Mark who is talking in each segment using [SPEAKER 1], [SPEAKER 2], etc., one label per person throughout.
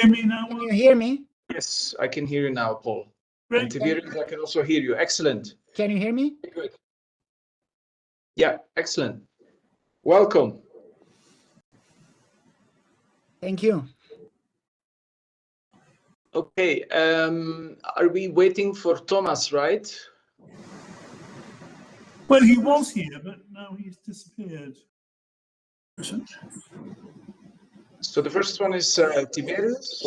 [SPEAKER 1] Hear me now?
[SPEAKER 2] Can you hear me?
[SPEAKER 3] Yes, I can hear you now, Paul.
[SPEAKER 1] Great.
[SPEAKER 3] And Tiberius, I can also hear you. Excellent.
[SPEAKER 2] Can you hear me?
[SPEAKER 3] Good. Yeah, excellent. Welcome.
[SPEAKER 2] Thank you.
[SPEAKER 3] Okay, are we waiting for Thomas, right?
[SPEAKER 1] Well, he was here, but now he's disappeared.
[SPEAKER 3] So the first one is Tiberius.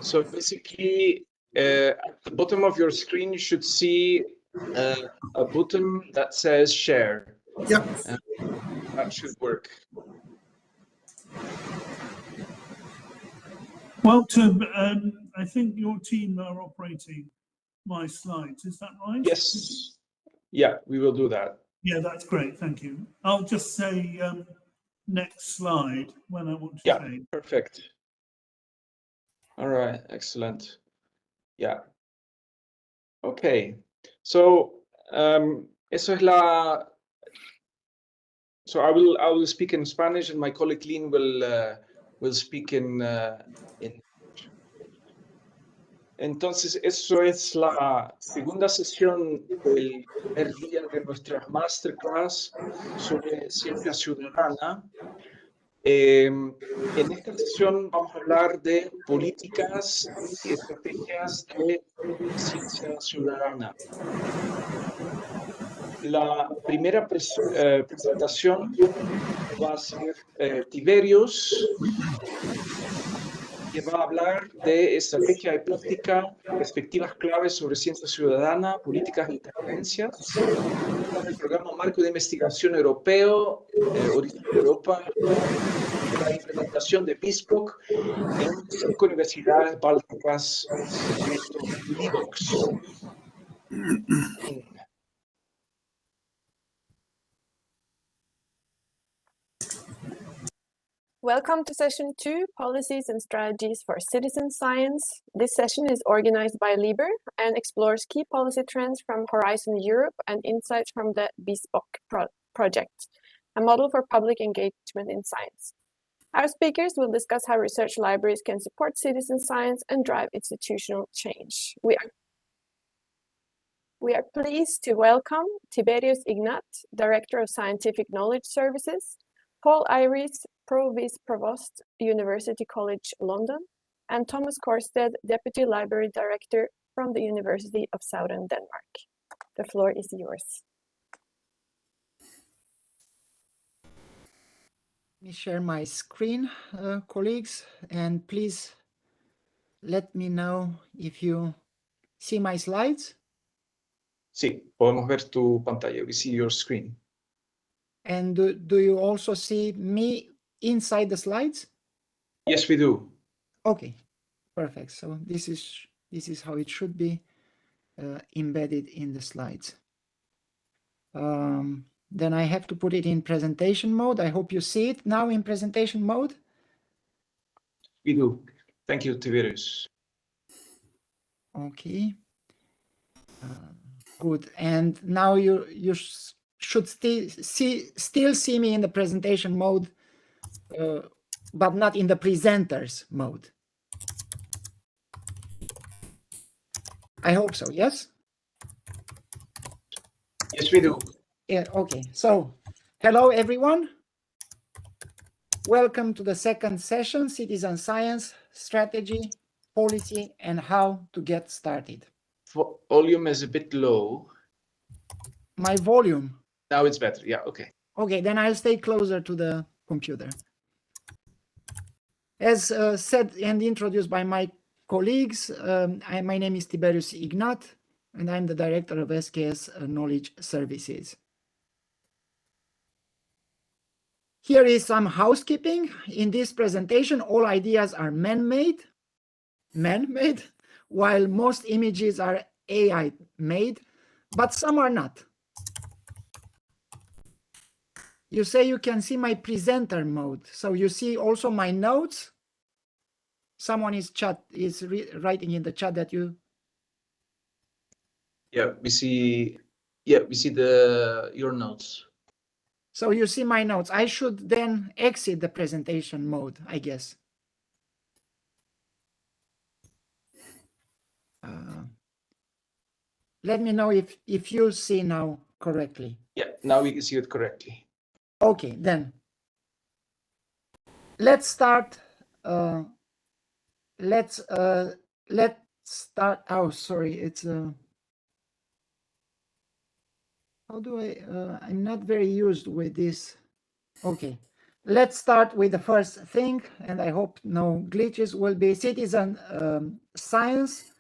[SPEAKER 3] So basically, at the bottom of your screen, you should see a button that says share.
[SPEAKER 1] Yep.
[SPEAKER 3] That should work.
[SPEAKER 1] Well, Tim, I think your team are operating my slides. Is that right?
[SPEAKER 3] Yes. Yeah, we will do that.
[SPEAKER 1] Yeah, that's great. Thank you. I'll just say next slide when I want to
[SPEAKER 3] Yeah,
[SPEAKER 1] say.
[SPEAKER 3] perfect. All right, excellent. Yeah. Okay. So eso es la. So I will speak in Spanish, and my colleague Lynn will speak in. Entonces, eso es la segunda sesión del primer día de nuestra masterclass sobre Ciencia Ciudadana. En esta sesión vamos a hablar de políticas y estrategias de Ciencia Ciudadana. La primera presentación va a ser Tiberius, que va a hablar de estrategia y práctica, perspectivas claves sobre ciencia ciudadana, políticas e interferencias, el programa marco de investigación europeo, Origen Europa, la implementación de BISPOC en 5 universidades bálticas del proyecto LIBERs.
[SPEAKER 4] Welcome to session 2, Policies and Strategies for Citizen Science. This session is organized by LIBER and explores key policy trends from Horizon Europe and insights from the BISPOC project, a model for public engagement in science. Our speakers will discuss how research libraries can support citizen science and drive institutional change. We are pleased to welcome Tiberius Ignat, Director of Scientific Knowledge Services, Paul Iris, Pro-Vice Provost, University College London, and Thomas Korsted, Deputy Library Director from the University of Southern Denmark. The floor is yours.
[SPEAKER 2] Let me share my screen, colleagues, and please let me know if you see my slides.
[SPEAKER 3] Sí, podemos ver tu pantalla. We see your screen.
[SPEAKER 2] And do you also see me inside the slides?
[SPEAKER 3] Yes, we do.
[SPEAKER 2] Okay, perfect. So this is how it should be embedded in the slides. Then I have to put it in presentation mode. I hope you see it now in presentation mode.
[SPEAKER 3] We do. Thank you, Tiberius.
[SPEAKER 2] Okay. Good. And now you should still see me in the presentation mode, but not in the presenters mode. I hope so, yes?
[SPEAKER 3] Yes, we do.
[SPEAKER 2] Yeah, okay. So, hello everyone. Welcome to the second session, Citizen Science, Strategy, Policy, and How to Get Started.
[SPEAKER 3] Volume is a bit low.
[SPEAKER 2] My volume?
[SPEAKER 3] Now it's better, yeah, okay.
[SPEAKER 2] Okay, then I'll stay closer to the computer. As said and introduced by my colleagues, my name is Tiberius Ignat, and I'm the Director of SKS Knowledge Services. Here is some housekeeping. In this presentation, all ideas are man-made, while most images are AI-made, but some are not. You say you can see my presenter mode. So you see also my notes. Someone is writing in the chat that you.
[SPEAKER 3] Yeah, we see your notes.
[SPEAKER 2] So you see my notes. I should then exit the presentation mode, I guess. let me know if you see now correctly.
[SPEAKER 3] Yeah, now we can see it correctly.
[SPEAKER 2] Okay, then let's start. Let's start. Oh, sorry, it's how do I? I'm not very used with this. Okay, let's start with the first thing, and I hope no glitches. Will be citizen science,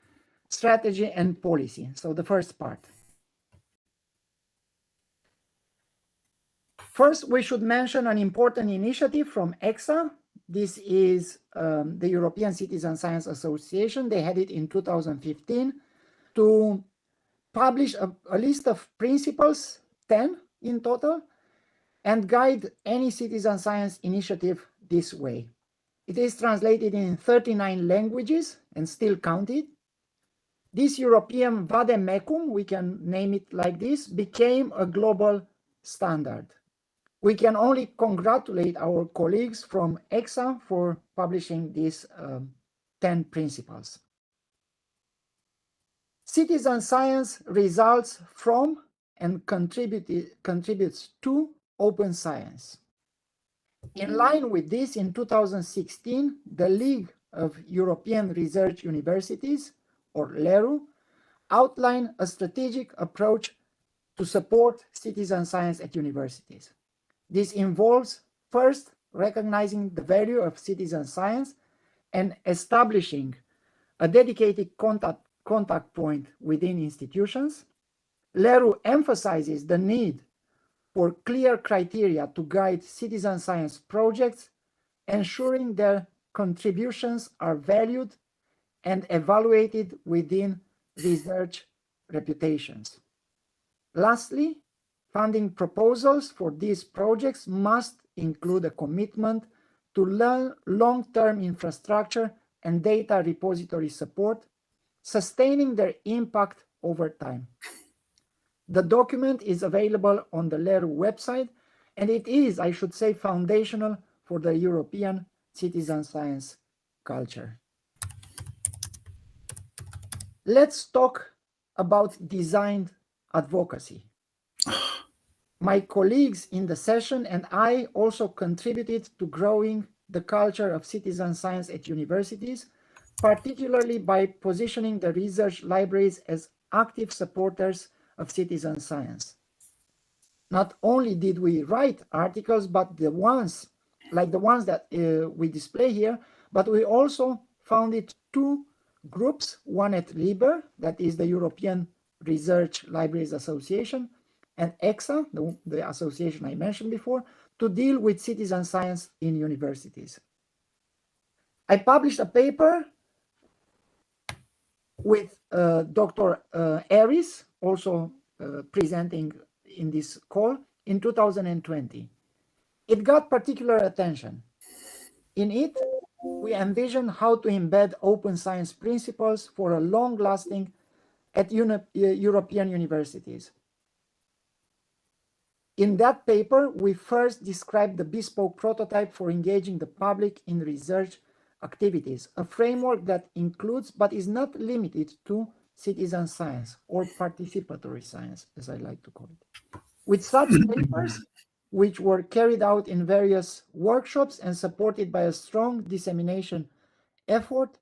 [SPEAKER 2] strategy, and policy. So the first part. First, we should mention an important initiative from EXA. This is the European Citizen Science Association. They had it in 2015 to publish a list of principles, 10 in total, and guide any citizen science initiative this way. It is translated in 39 languages and still counted. This European vademecum, we can name it like this, became a global standard. We can only congratulate our colleagues from EXA for publishing these 10 principles. Citizen science results from and contributes to open science. In line with this, in 2016, the League of European Research Universities, or LERU, outlined a strategic approach to support citizen science at universities. This involves, first, recognizing the value of citizen science and establishing a dedicated contact point within institutions. LERU emphasizes the need for clear criteria to guide citizen science projects, ensuring their contributions are valued and evaluated within research reputations. Lastly, funding proposals for these projects must include a commitment to long-term infrastructure and data repository support, sustaining their impact over time. The document is available on the LERU website, and it is, I should say, foundational for the European citizen science culture. Let's talk about designed advocacy. My colleagues in the session and I also contributed to growing the culture of citizen science at universities, particularly by positioning the research libraries as active supporters of citizen science. Not only did we write articles, but the ones that we display here, but we also founded two groups, one at LIBER, that is the European Research Libraries Association, and EXA, the association I mentioned before, to deal with citizen science in universities. I published a paper with Dr. Aris, also presenting in this call, in 2020. It got particular attention. In it, we envision how to embed open science principles for a long-lasting at European universities. In that paper, we first described the bespoke prototype for engaging the public in research activities, a framework that includes but is not limited to citizen science or participatory science, as I like to call it. With such papers, which were carried out in various workshops and supported by a strong dissemination effort,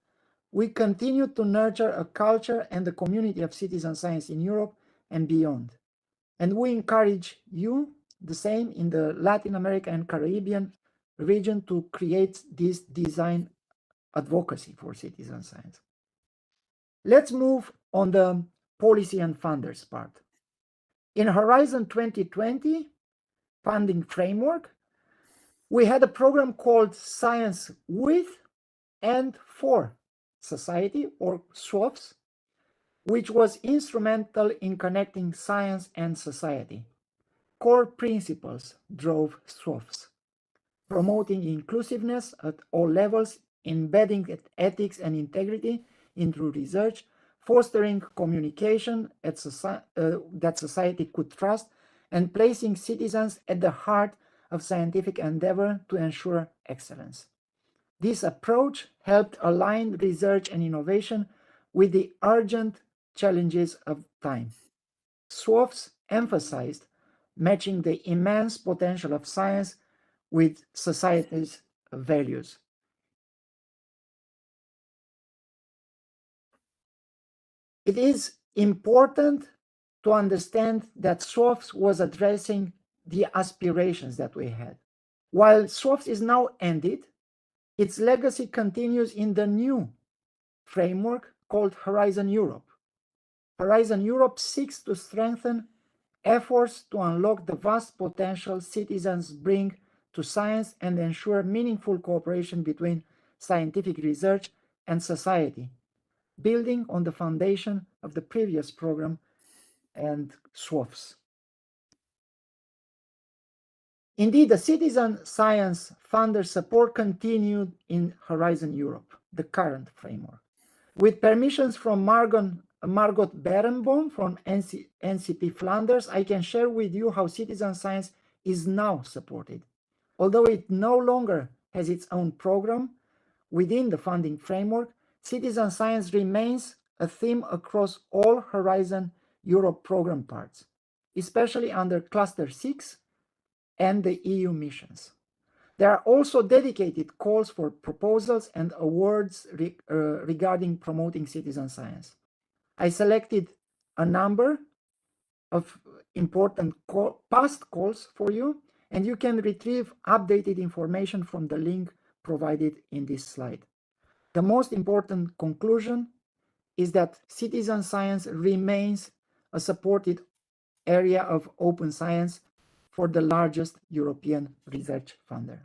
[SPEAKER 2] we continue to nurture a culture and the community of citizen science in Europe and beyond. And we encourage you, the same in the Latin America and Caribbean region, to create this design advocacy for citizen science. Let's move on the policy and funders part. In Horizon 2020 funding framework, we had a program called Science with and for Society, or SWOFS, which was instrumental in connecting science and society. Core principles drove SWOFS, promoting inclusiveness at all levels, embedding ethics and integrity into research, fostering communication that society could trust, and placing citizens at the heart of scientific endeavor to ensure excellence. This approach helped align research and innovation with the urgent challenges of time. SWOFs emphasized matching the immense potential of science with society's values. It is important to understand that SWOFs was addressing the aspirations that we had. While SWOFs is now ended, its legacy continues in the new framework called Horizon Europe. Horizon Europe seeks to strengthen efforts to unlock the vast potential citizens bring to science and ensure meaningful cooperation between scientific research and society, building on the foundation of the previous program and SWOFs. Indeed, the citizen science funder support continued in Horizon Europe, the current framework. With permissions from Margot Berenboom from NCP Flanders, I can share with you how citizen science is now supported. Although it no longer has its own program within the funding framework, citizen science remains a theme across all Horizon Europe program parts, especially under Cluster 6 and the EU missions. There are also dedicated calls for proposals and awards regarding promoting citizen science. I selected a number of important past calls for you, and you can retrieve updated information from the link provided in this slide. The most important conclusion is that citizen science remains a supported area of open science for the largest European research funder.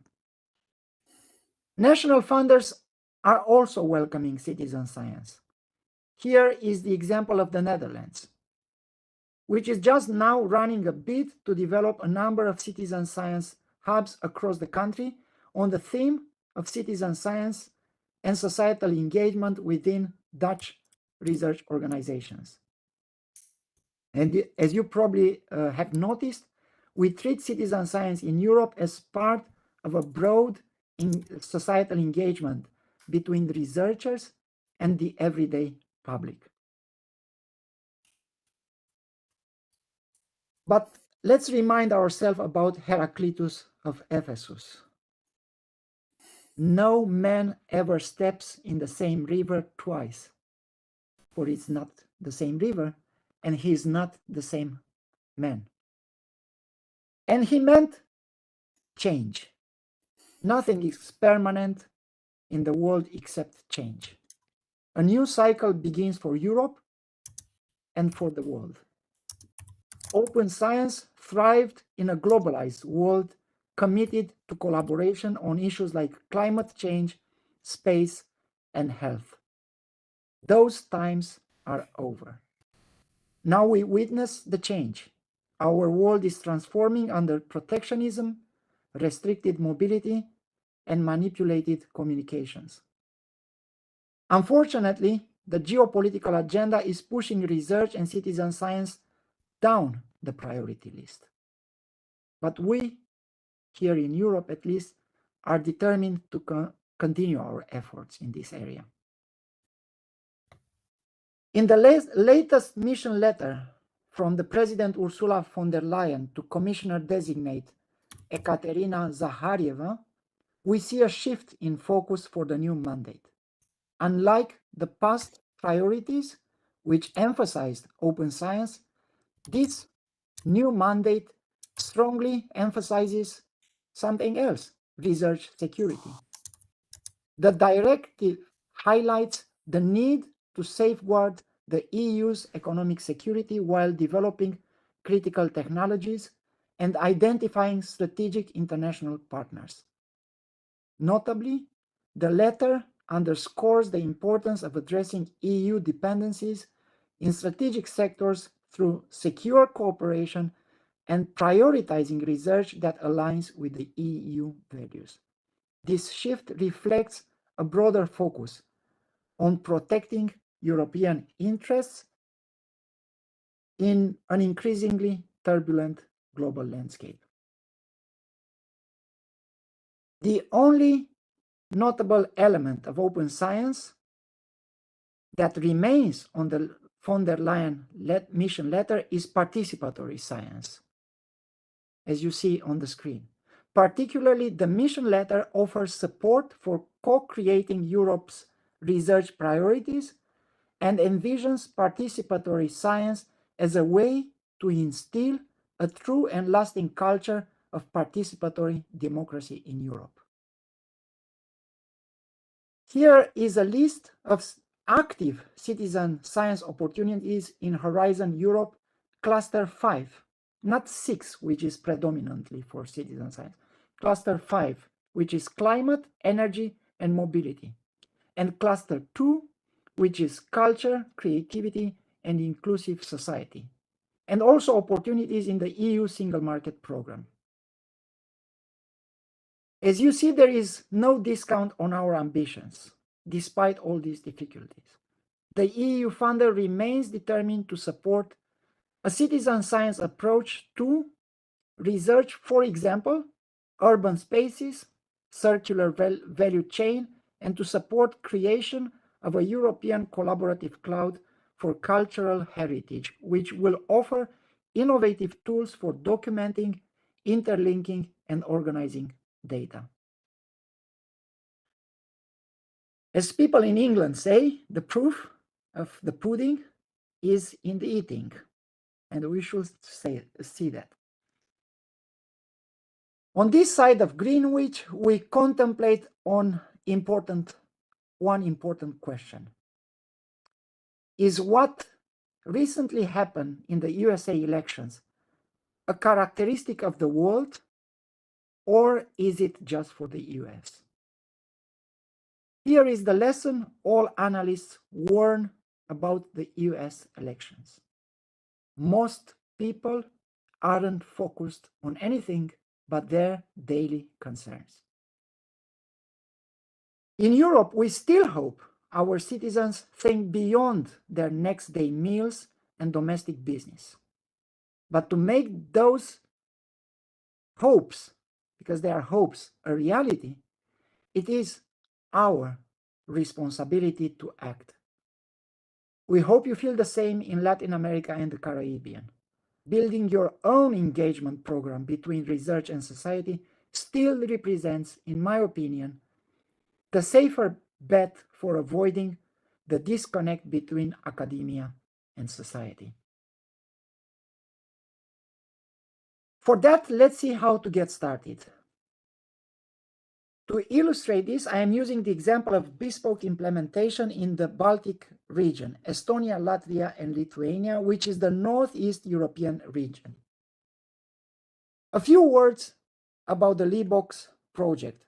[SPEAKER 2] National funders are also welcoming citizen science. Here is the example of the Netherlands, which is just now running a bid to develop a number of citizen science hubs across the country on the theme of citizen science and societal engagement within Dutch research organizations. And as you probably have noticed, we treat citizen science in Europe as part of a broad societal engagement between researchers and the everyday public. But let's remind ourselves about Heraclitus of Ephesus. No man ever steps in the same river twice, for it's not the same river, and he is not the same man. And he meant change. Nothing is permanent in the world except change. A new cycle begins for Europe and for the world. Open science thrived in a globalized world committed to collaboration on issues like climate change, space, and health. Those times are over. Now we witness the change. Our world is transforming under protectionism, restricted mobility, and manipulated communications. Unfortunately, the geopolitical agenda is pushing research and citizen science down the priority list. But we, here in Europe at least, are determined to continue our efforts in this area. In the latest mission letter from the President Ursula von der Leyen to Commissioner-designate Ekaterina Zaharyeva, we see a shift in focus for the new mandate. Unlike the past priorities, which emphasized open science, this new mandate strongly emphasizes something else: research security. The directive highlights the need to safeguard the EU's economic security while developing critical technologies and identifying strategic international partners. Notably, the letter underscores the importance of addressing EU dependencies in strategic sectors through secure cooperation and prioritizing research that aligns with the EU values. This shift reflects a broader focus on protecting European interests in an increasingly turbulent global landscape. The only notable element of open science that remains on the von der Leyen mission letter is participatory science, as you see on the screen. Particularly, the mission letter offers support for co-creating Europe's research priorities and envisions participatory science as a way to instill a true and lasting culture of participatory democracy in Europe. Here is a list of active citizen science opportunities in Horizon Europe Cluster 5, not 6, which is predominantly for citizen science, Cluster 5, which is climate, energy, and mobility, and Cluster 2, which is culture, creativity, and inclusive society, and also opportunities in the EU Single Market Program. As you see, there is no discount on our ambitions, despite all these difficulties. The EU funder remains determined to support a citizen science approach to research, for example, urban spaces, circular value chain, and to support creation of a European collaborative cloud for cultural heritage, which will offer innovative tools for documenting, interlinking, and organizing data. As people in England say, the proof of the pudding is in the eating, and we should see that. On this side of Greenwich, we contemplate on one important question. Is what recently happened in the USA elections a characteristic of the world, or is it just for the US? Here is the lesson all analysts warn about the US elections. Most people aren't focused on anything but their daily concerns. In Europe, we still hope our citizens think beyond their next day meals and domestic business. But to make those hopes, because they are hopes, a reality, it is our responsibility to act. We hope you feel the same in Latin America and the Caribbean. Building your own engagement program between research and society still represents, in my opinion, the safer bet for avoiding the disconnect between academia and society. For that, let's see how to get started. To illustrate this, I am using the example of bespoke implementation in the Baltic region, Estonia, Latvia, and Lithuania, which is the Northeast European region. A few words about the LIBOX project,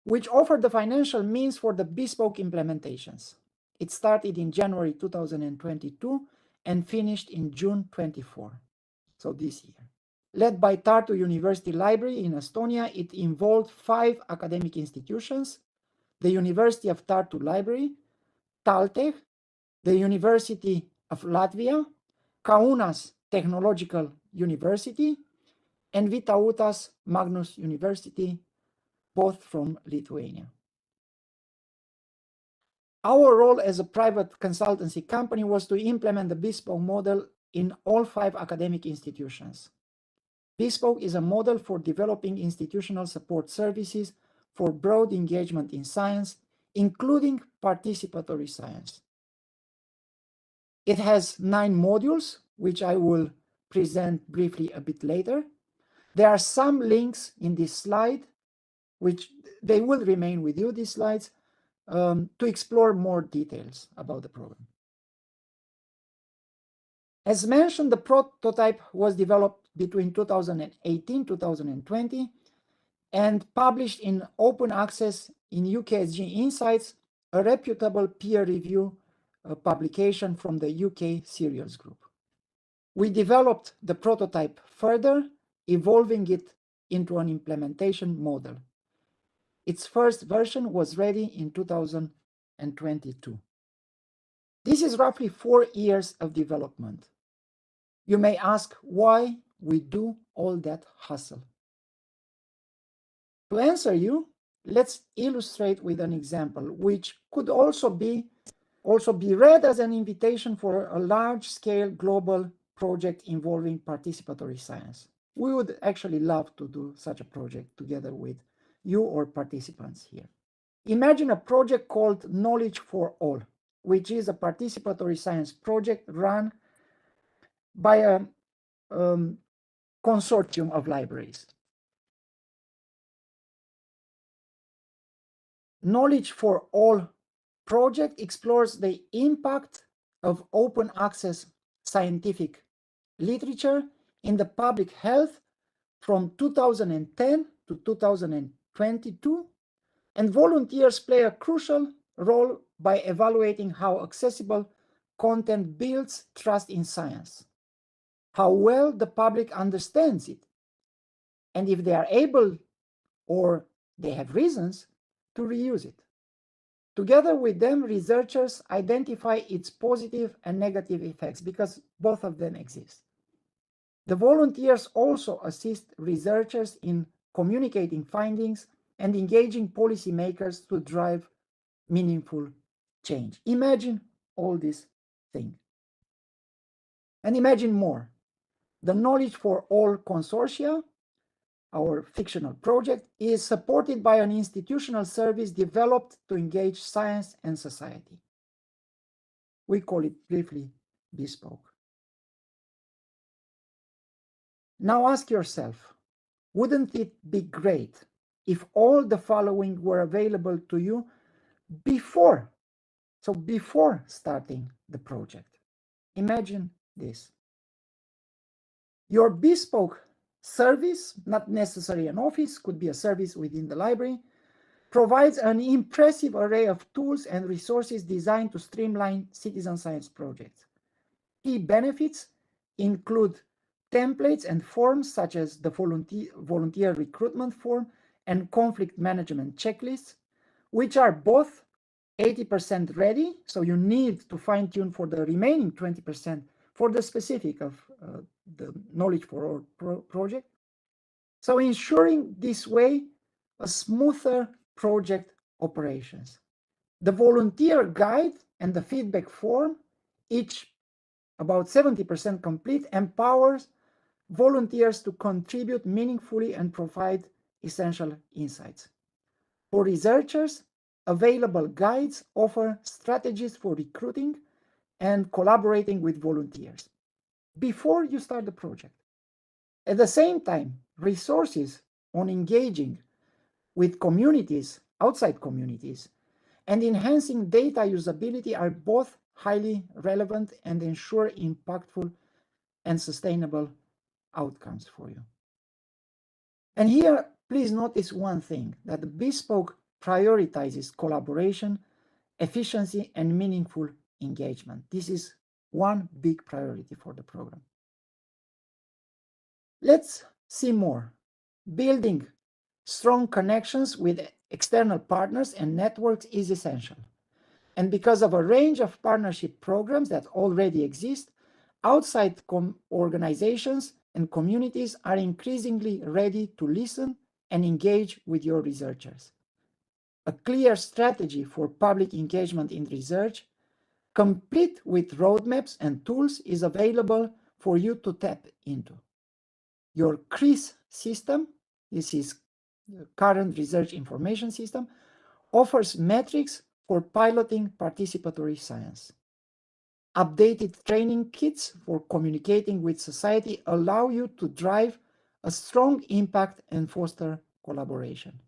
[SPEAKER 2] which offered the financial means for the bespoke implementations. It started in January 2022 and finished in June 24, so this year. Led by Tartu University Library in Estonia, it involved 5 academic institutions: the University of Tartu Library, TalTech, the University of Latvia, Kaunas Technological University, and Vytautas Magnus University, both from Lithuania. Our role as a private consultancy company was to implement the bespoke model in all 5 academic institutions. Bespoke is a model for developing institutional support services for broad engagement in science, including participatory science. It has 9 modules, which I will present briefly a bit later. There are some links in this slide, which they will remain with you, these slides, to explore more details about the program. As mentioned, the prototype was developed between 2018-2020 and published in open access in UKSG Insights, a reputable peer review publication from the UK Serials Group. We developed the prototype further, evolving it into an implementation model. Its first version was ready in 2022. This is roughly 4 years of development. You may ask why we do all that hustle. To answer you, let's illustrate with an example, which could also be also be read as an invitation for a large-scale global project involving participatory science. We would actually love to do such a project together with you or participants here. Imagine a project called Knowledge for All, which is a participatory science project run by a consortium of libraries. Knowledge for All project explores the impact of open access scientific literature in the public health from 2010 to 2022, and volunteers play a crucial role by evaluating how accessible content builds trust in science, how well the public understands it, and if they are able or they have reasons to reuse it. Together with them, researchers identify its positive and negative effects because both of them exist. The volunteers also assist researchers in communicating findings and engaging policymakers to drive meaningful change. Imagine all these things. And imagine more. The Knowledge for All Consortia, our fictional project, is supported by an institutional service developed to engage science and society. We call it briefly Bespoke. Now ask yourself, wouldn't it be great if all the following were available to you before starting the project? Imagine this. Your bespoke service, not necessarily an office, could be a service within the library, provides an impressive array of tools and resources designed to streamline citizen science projects. Key benefits include templates and forms such as the volunteer recruitment form and conflict management checklists, which are both 80% ready, so you need to fine-tune for the remaining 20% for the specific of the Knowledge for All project. So ensuring this way a smoother project operations. The volunteer guide and the feedback form, each about 70% complete, empowers volunteers to contribute meaningfully and provide essential insights. For researchers, available guides offer strategies for recruiting and collaborating with volunteers before you start the project. At the same time, resources on engaging with communities, outside communities, and enhancing data usability are both highly relevant and ensure impactful and sustainable outcomes for you. And here, please notice one thing, that the Bespoke prioritizes collaboration, efficiency, and meaningful engagement. This is one big priority for the program. Let's see more. Building strong connections with external partners and networks is essential. And because of a range of partnership programs that already exist, outside organizations and communities are increasingly ready to listen and engage with your researchers. A clear strategy for public engagement in research, complete with roadmaps and tools, is available for you to tap into. Your CRIS system, this is the Current Research Information System, offers metrics for piloting participatory science. Updated training kits for communicating with society allow you to drive a strong impact and foster collaboration.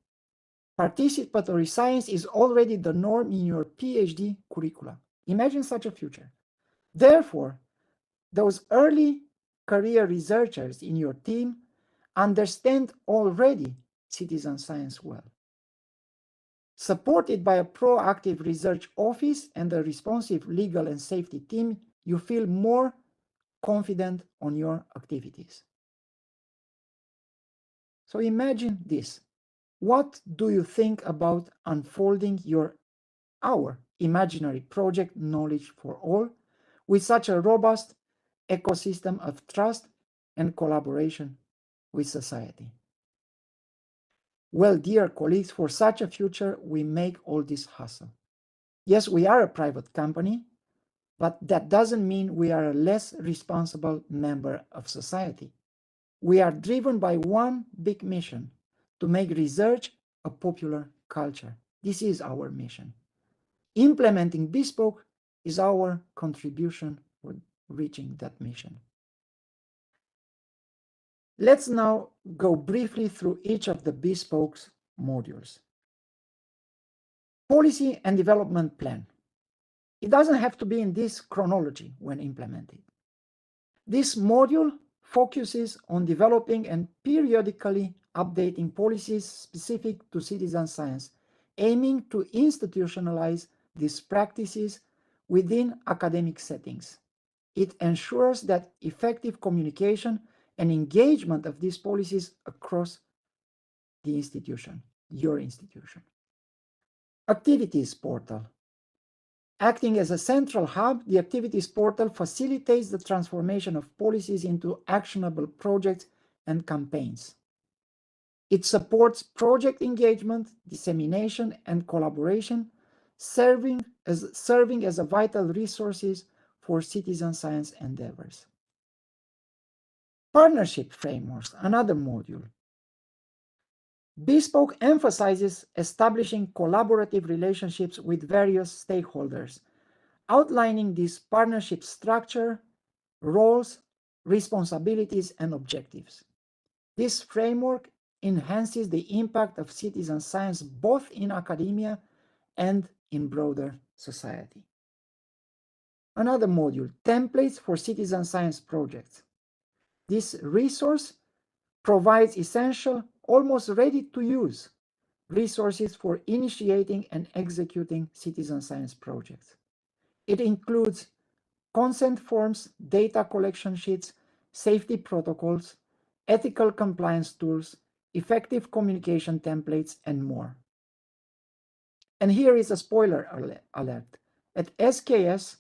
[SPEAKER 2] Participatory science is already the norm in your PhD curricula. Imagine such a future. Therefore, those early career researchers in your team understand already citizen science well. Supported by a proactive research office and a responsive legal and safety team, you feel more confident on your activities. So imagine this. What do you think about unfolding our imaginary project Knowledge for All with such a robust ecosystem of trust and collaboration with society? Well, dear colleagues, for such a future, we make all this hustle. Yes, we are a private company, but that doesn't mean we are a less responsible member of society. We are driven by one big mission: to make research a popular culture. This is our mission. Implementing Bespoke is our contribution for reaching that mission. Let's now go briefly through each of the Bespoke's modules. Policy and development plan. It doesn't have to be in this chronology when implemented. This module focuses on developing and periodically updating policies specific to citizen science, aiming to institutionalize these practices within academic settings. It ensures that effective communication and engagement of these policies across the institution, your institution. Activities portal. Acting as a central hub, the Activities portal facilitates the transformation of policies into actionable projects and campaigns. It supports project engagement, dissemination, and collaboration, serving as a vital resources for citizen science endeavors. Partnership frameworks, another module. Bespoke emphasizes establishing collaborative relationships with various stakeholders, outlining this partnership structure, roles, responsibilities, and objectives. This framework enhances the impact of citizen science both in academia and in broader society. Another module, templates for citizen science projects. This resource provides essential, almost ready-to-use resources for initiating and executing citizen science projects. It includes consent forms, data collection sheets, safety protocols, ethical compliance tools, effective communication templates, and more. And here is a spoiler alert. At SKS,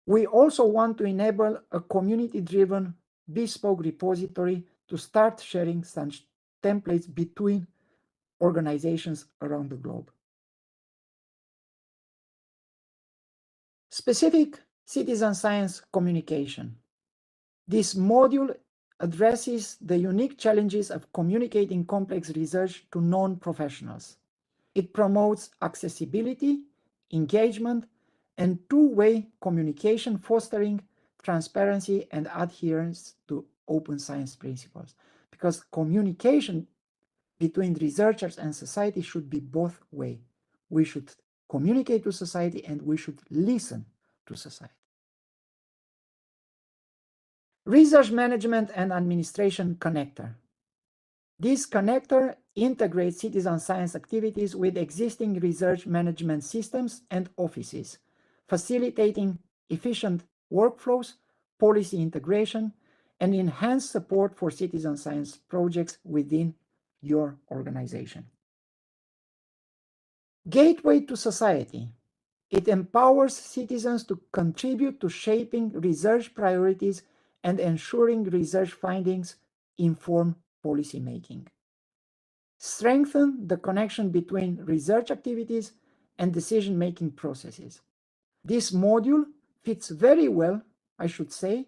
[SPEAKER 2] we also want to enable a community-driven bespoke repository to start sharing such templates between organizations around the globe. Specific citizen science communication. This module addresses the unique challenges of communicating complex research to non-professionals. It promotes accessibility, engagement, and two-way communication, fostering transparency and adherence to open science principles. Because communication between researchers and society should be both ways. We should communicate to society and we should listen to society. Research Management and Administration Connector. This connector integrates citizen science activities with existing research management systems and offices, facilitating efficient workflows, policy integration, and enhanced support for citizen science projects within your organization. Gateway to Society. It empowers citizens to contribute to shaping research priorities and ensuring research findings inform policymaking. Strengthen the connection between research activities and decision-making processes. This module fits very well, I should say,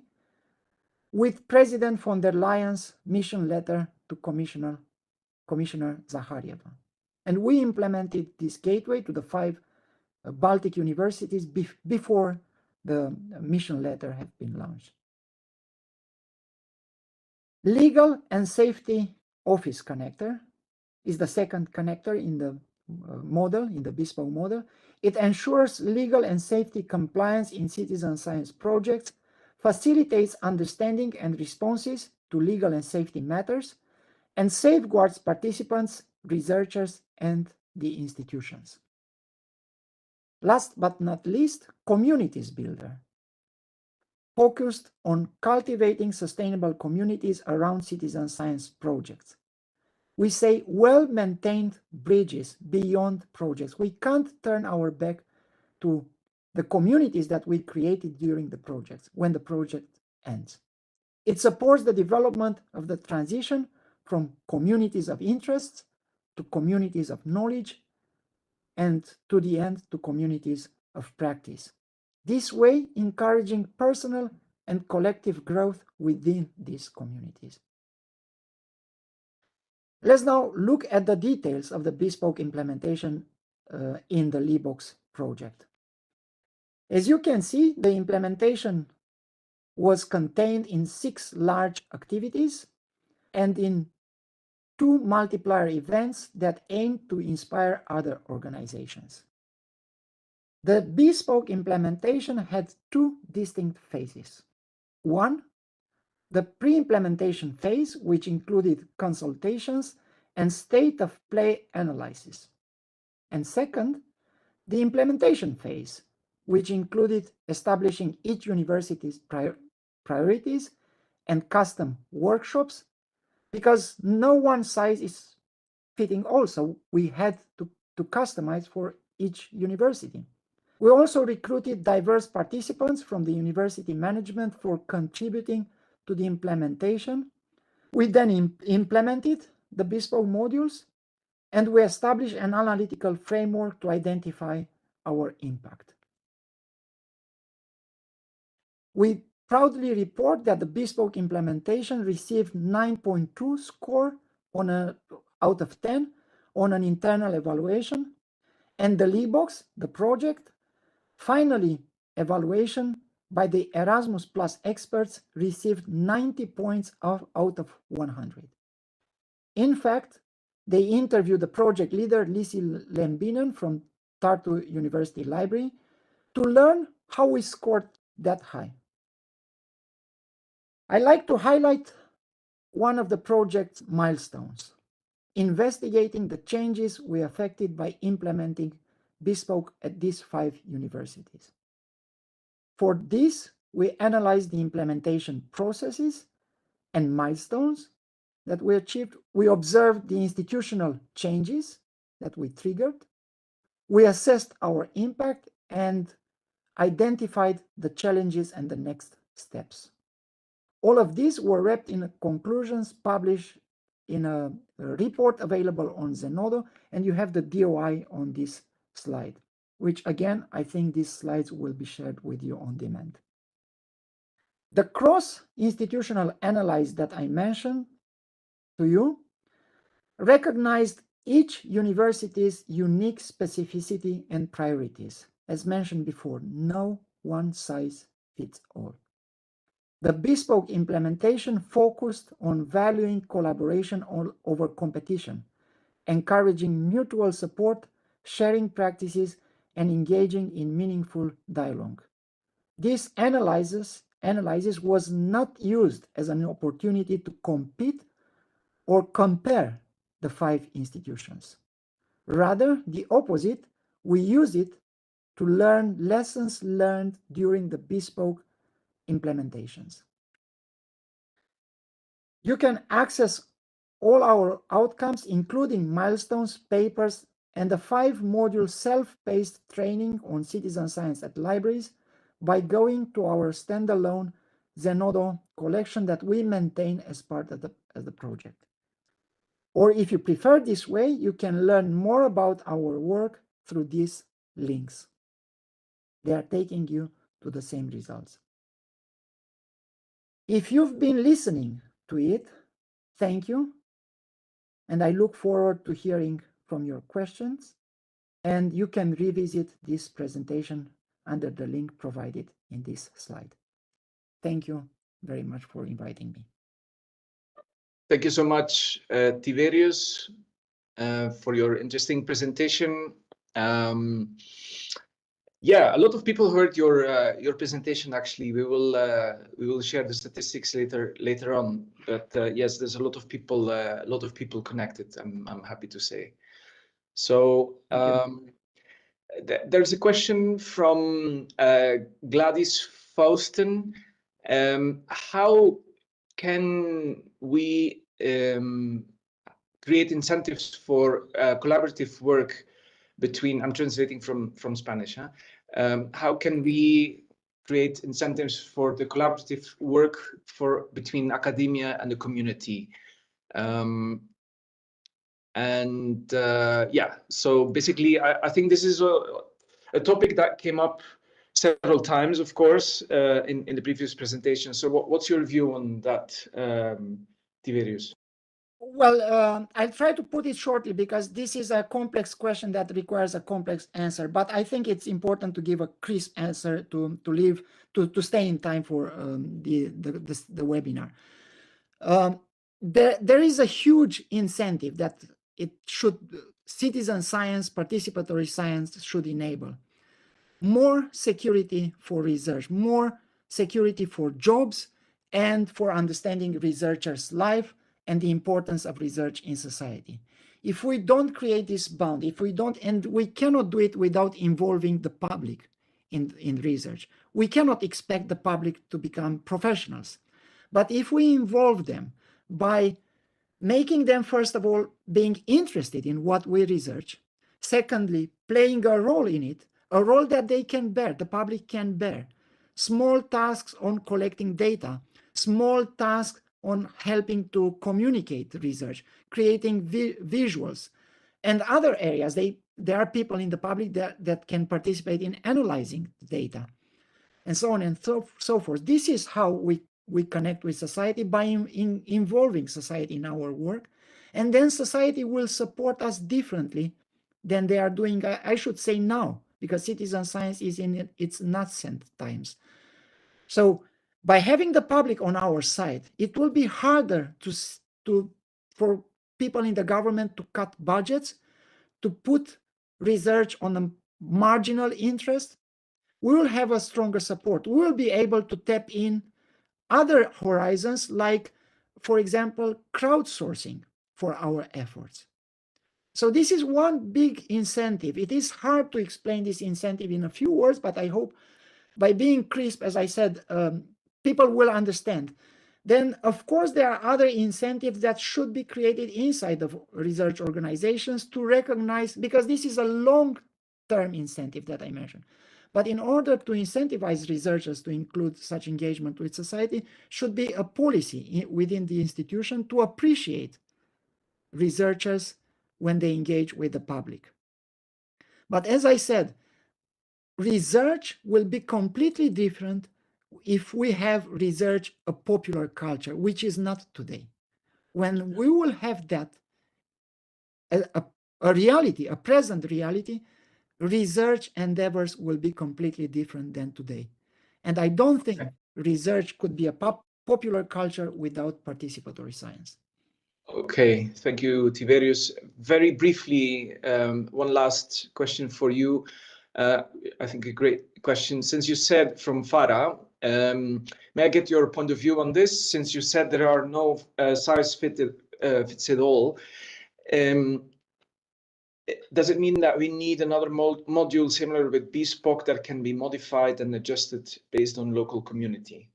[SPEAKER 2] with President von der Leyen's mission letter to Commissioner Zaharyeva. And we implemented this gateway to the 5 Baltic universities before the mission letter had been launched. Legal and Safety Office Connector is the second connector in the model, in the bespoke model. It ensures legal and safety compliance in citizen science projects, facilitates understanding and responses to legal and safety matters, and safeguards participants, researchers, and the institutions. Last but not least, Communities Builder, focused on cultivating sustainable communities around citizen science projects. We say well-maintained bridges beyond projects. We can't turn our back to the communities that we created during the projects when the project ends. It supports the development of the transition from communities of interest to communities of knowledge, and to the end to communities of practice. This way, encouraging personal and collective growth within these communities. Let's now look at the details of the bespoke implementation in the LIBOX project. As you can see, the implementation was contained in 6 large activities and in 2 multiplier events that aim to inspire other organizations. The bespoke implementation had 2 distinct phases. One, the pre-implementation phase, which included consultations and state-of-play analysis. And second, the implementation phase, which included establishing each university's priorities and custom workshops, because no one size is fitting all, so we had to customize for each university. We also recruited diverse participants from the university management for contributing to the implementation. We then implemented the bespoke modules, and we established an analytical framework to identify our impact. We proudly report that the bespoke implementation received 9.2 score out of 10 on an internal evaluation, and the LIBOX, the project, finally evaluation by the Erasmus Plus experts received 90 points out of 100. In fact, they interviewed the project leader, Lisi Lembinen from Tartu University Library, to learn how we scored that high. I like to highlight one of the project's milestones, investigating the changes we affected by implementing bespoke at these 5 universities. For this, we analyzed the implementation processes and milestones that we achieved. We observed the institutional changes that we triggered. We assessed our impact and identified the challenges and the next steps. All of these were wrapped in conclusions published in a report available on Zenodo, and you have the DOI on this slide, which again, I think these slides will be shared with you on demand. The cross-institutional analysis that I mentioned to you recognized each university's unique specificity and priorities. As mentioned before, no one size fits all. The bespoke implementation focused on valuing collaboration over competition, encouraging mutual support, sharing practices, and engaging in meaningful dialogue. This analysis was not used as an opportunity to compete or compare the 5 institutions. Rather, the opposite, we used it to learn lessons learned during the bespoke implementations. You can access all our outcomes, including milestones, papers, and the 5-module self-paced training on citizen science at libraries by going to our standalone Zenodo collection that we maintain as part of the project. Or if you prefer this way, you can learn more about our work through these links. They are taking you to the same results. If you've been listening to it, thank you. And I look forward to hearing from your questions. And you can revisit this presentation under the link provided in this slide. Thank you very much for inviting me.
[SPEAKER 3] Thank you so much, Tiberius, for your interesting presentation. Yeah, a lot of people heard your presentation. Actually, we will share the statistics later on. But yes, there's a lot of people connected. I'm happy to say. So there's a question from Gladys Fausten. How can we create incentives for collaborative work between, I'm translating from Spanish, how can we create incentives for the collaborative work between academia and the community? And yeah, so basically, I think this is a topic that came up several times, of course, in the previous presentation. So what's your view on that, Tiberius?
[SPEAKER 2] Well, I'll try to put it shortly because this is a complex question that requires a complex answer. But I think it's important to give a crisp answer to stay in time for the webinar. There is a huge incentive that citizen science, participatory science should enable. More security for research, more security for jobs, and for understanding researchers' life and the importance of research in society. If we don't create this bound, and we cannot do it without involving the public in research. We cannot expect the public to become professionals. But if we involve them by making them, first of all, being interested in what we research, secondly, playing a role in it, a role that they can bear, the public can bear, small tasks on collecting data, small tasks on helping to communicate research, creating visuals, and other areas. There are people in the public that can participate in analyzing data, and so on and so forth. This is how we connect with society, by involving society in our work, and then society will support us differently than they are doing, I should say now, because citizen science is in its nascent times. So by having the public on our side, it will be harder for people in the government to cut budgets, to put research on a marginal interest. We will have a stronger support. We will be able to tap in other horizons, like, for example, crowdsourcing for our efforts. So this is one big incentive. It is hard to explain this incentive in a few words, but I hope by being crisp, as I said, people will understand. Then, of course, there are other incentives that should be created inside of research organizations to recognize, because this is a long-term incentive that I mentioned. But in order to incentivize researchers to include such engagement with society, should be a policy within the institution to appreciate researchers when they engage with the public. But as I said, research will be completely different if we have research a popular culture, which is not today. When we will have that, a reality, a present reality, research endeavors will be completely different than today. And I don't think research could be a popular culture without participatory science.
[SPEAKER 3] Okay, thank you, Tiberius. Very briefly, one last question for you. I think a great question. Since you said from Farah, may I get your point of view on this? Since you said there are no size fits it all, does it mean that we need another module similar with Bespoke that can be modified and adjusted based on local community?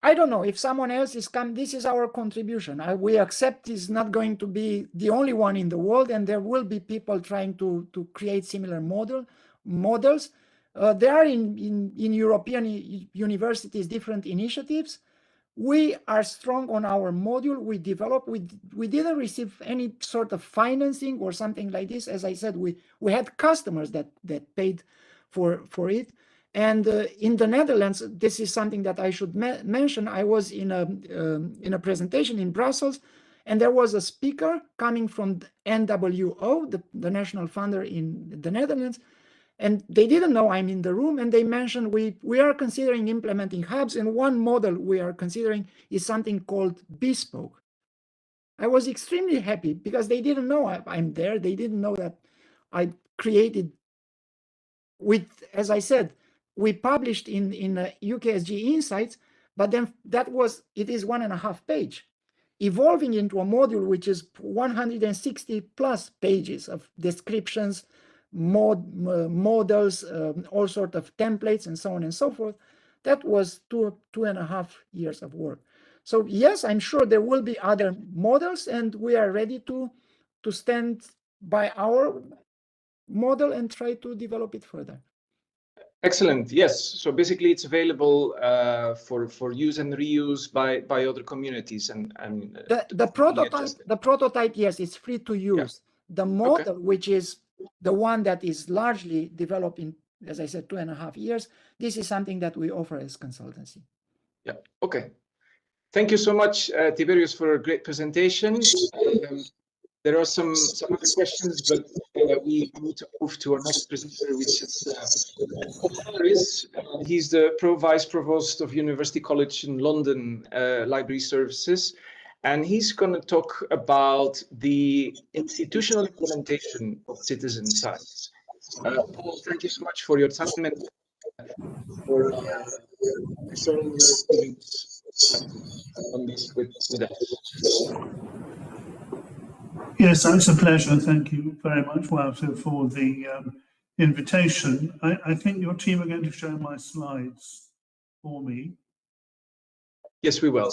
[SPEAKER 2] I don't know if someone else is coming. This is our contribution. We accept it's not going to be the only one in the world, and there will be people trying to create similar models. There are in European universities different initiatives. We are strong on our module. We developed. We didn't receive any sort of financing or something like this. As I said, we had customers that paid for it. And in the Netherlands, this is something that I should mention. I was in a presentation in Brussels, and there was a speaker coming from the NWO, the national funder in the Netherlands, and they didn't know I'm in the room, and they mentioned we are considering implementing hubs, and one model we are considering is something called Bespoke. I was extremely happy because they didn't know I'm there. They didn't know that I created as I said, we published in UKSG Insights, but then it is 1.5 page, evolving into a module which is 160 plus pages of descriptions, models, all sorts of templates, and so on and so forth. That was 2.5 years of work. So yes, I'm sure there will be other models, and we are ready to stand by our model and try to develop it further.
[SPEAKER 3] Excellent. Yes. So basically, it's available for use and reuse by other communities and
[SPEAKER 2] the prototype, yes, it's free to use. Yeah. The model, which is the one that is largely developed in, as I said, 2.5 years, this is something that we offer as consultancy.
[SPEAKER 3] Yeah. Okay. Thank you so much, Tiberius, for a great presentation. There are some other questions, but we need to move to our next presenter, which is he's the Vice Provost of University College in London Library Services, and he's going to talk about the institutional implementation of citizen science. Paul, thank you so much for your time and for sharing your feelings on this with us.
[SPEAKER 1] Yes, it's a pleasure. Thank you very much, Wouter, for the invitation. I think your team are going to show my slides for me.
[SPEAKER 3] Yes, we will.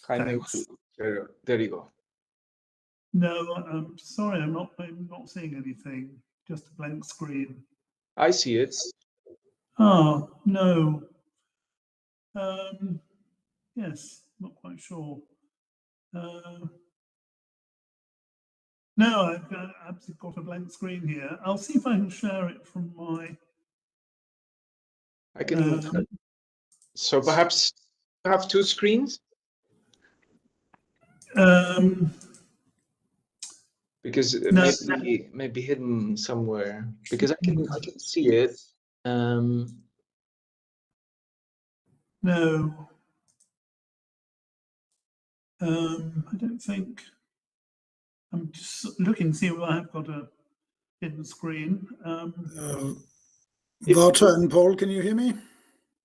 [SPEAKER 1] Thanks.
[SPEAKER 3] There you go.
[SPEAKER 1] No, I'm sorry, I'm not seeing anything. Just a blank screen.
[SPEAKER 3] I see it.
[SPEAKER 1] Oh, no. Yes, not quite sure. No, I've got a blank screen here. I'll see if I can share it from my...
[SPEAKER 3] I can... so perhaps you have two screens? Because it may be hidden somewhere. Because I can see it.
[SPEAKER 1] No. I don't think... I'm just looking to see if I have got a hidden screen.
[SPEAKER 5] Wouter and Paul, can you hear me?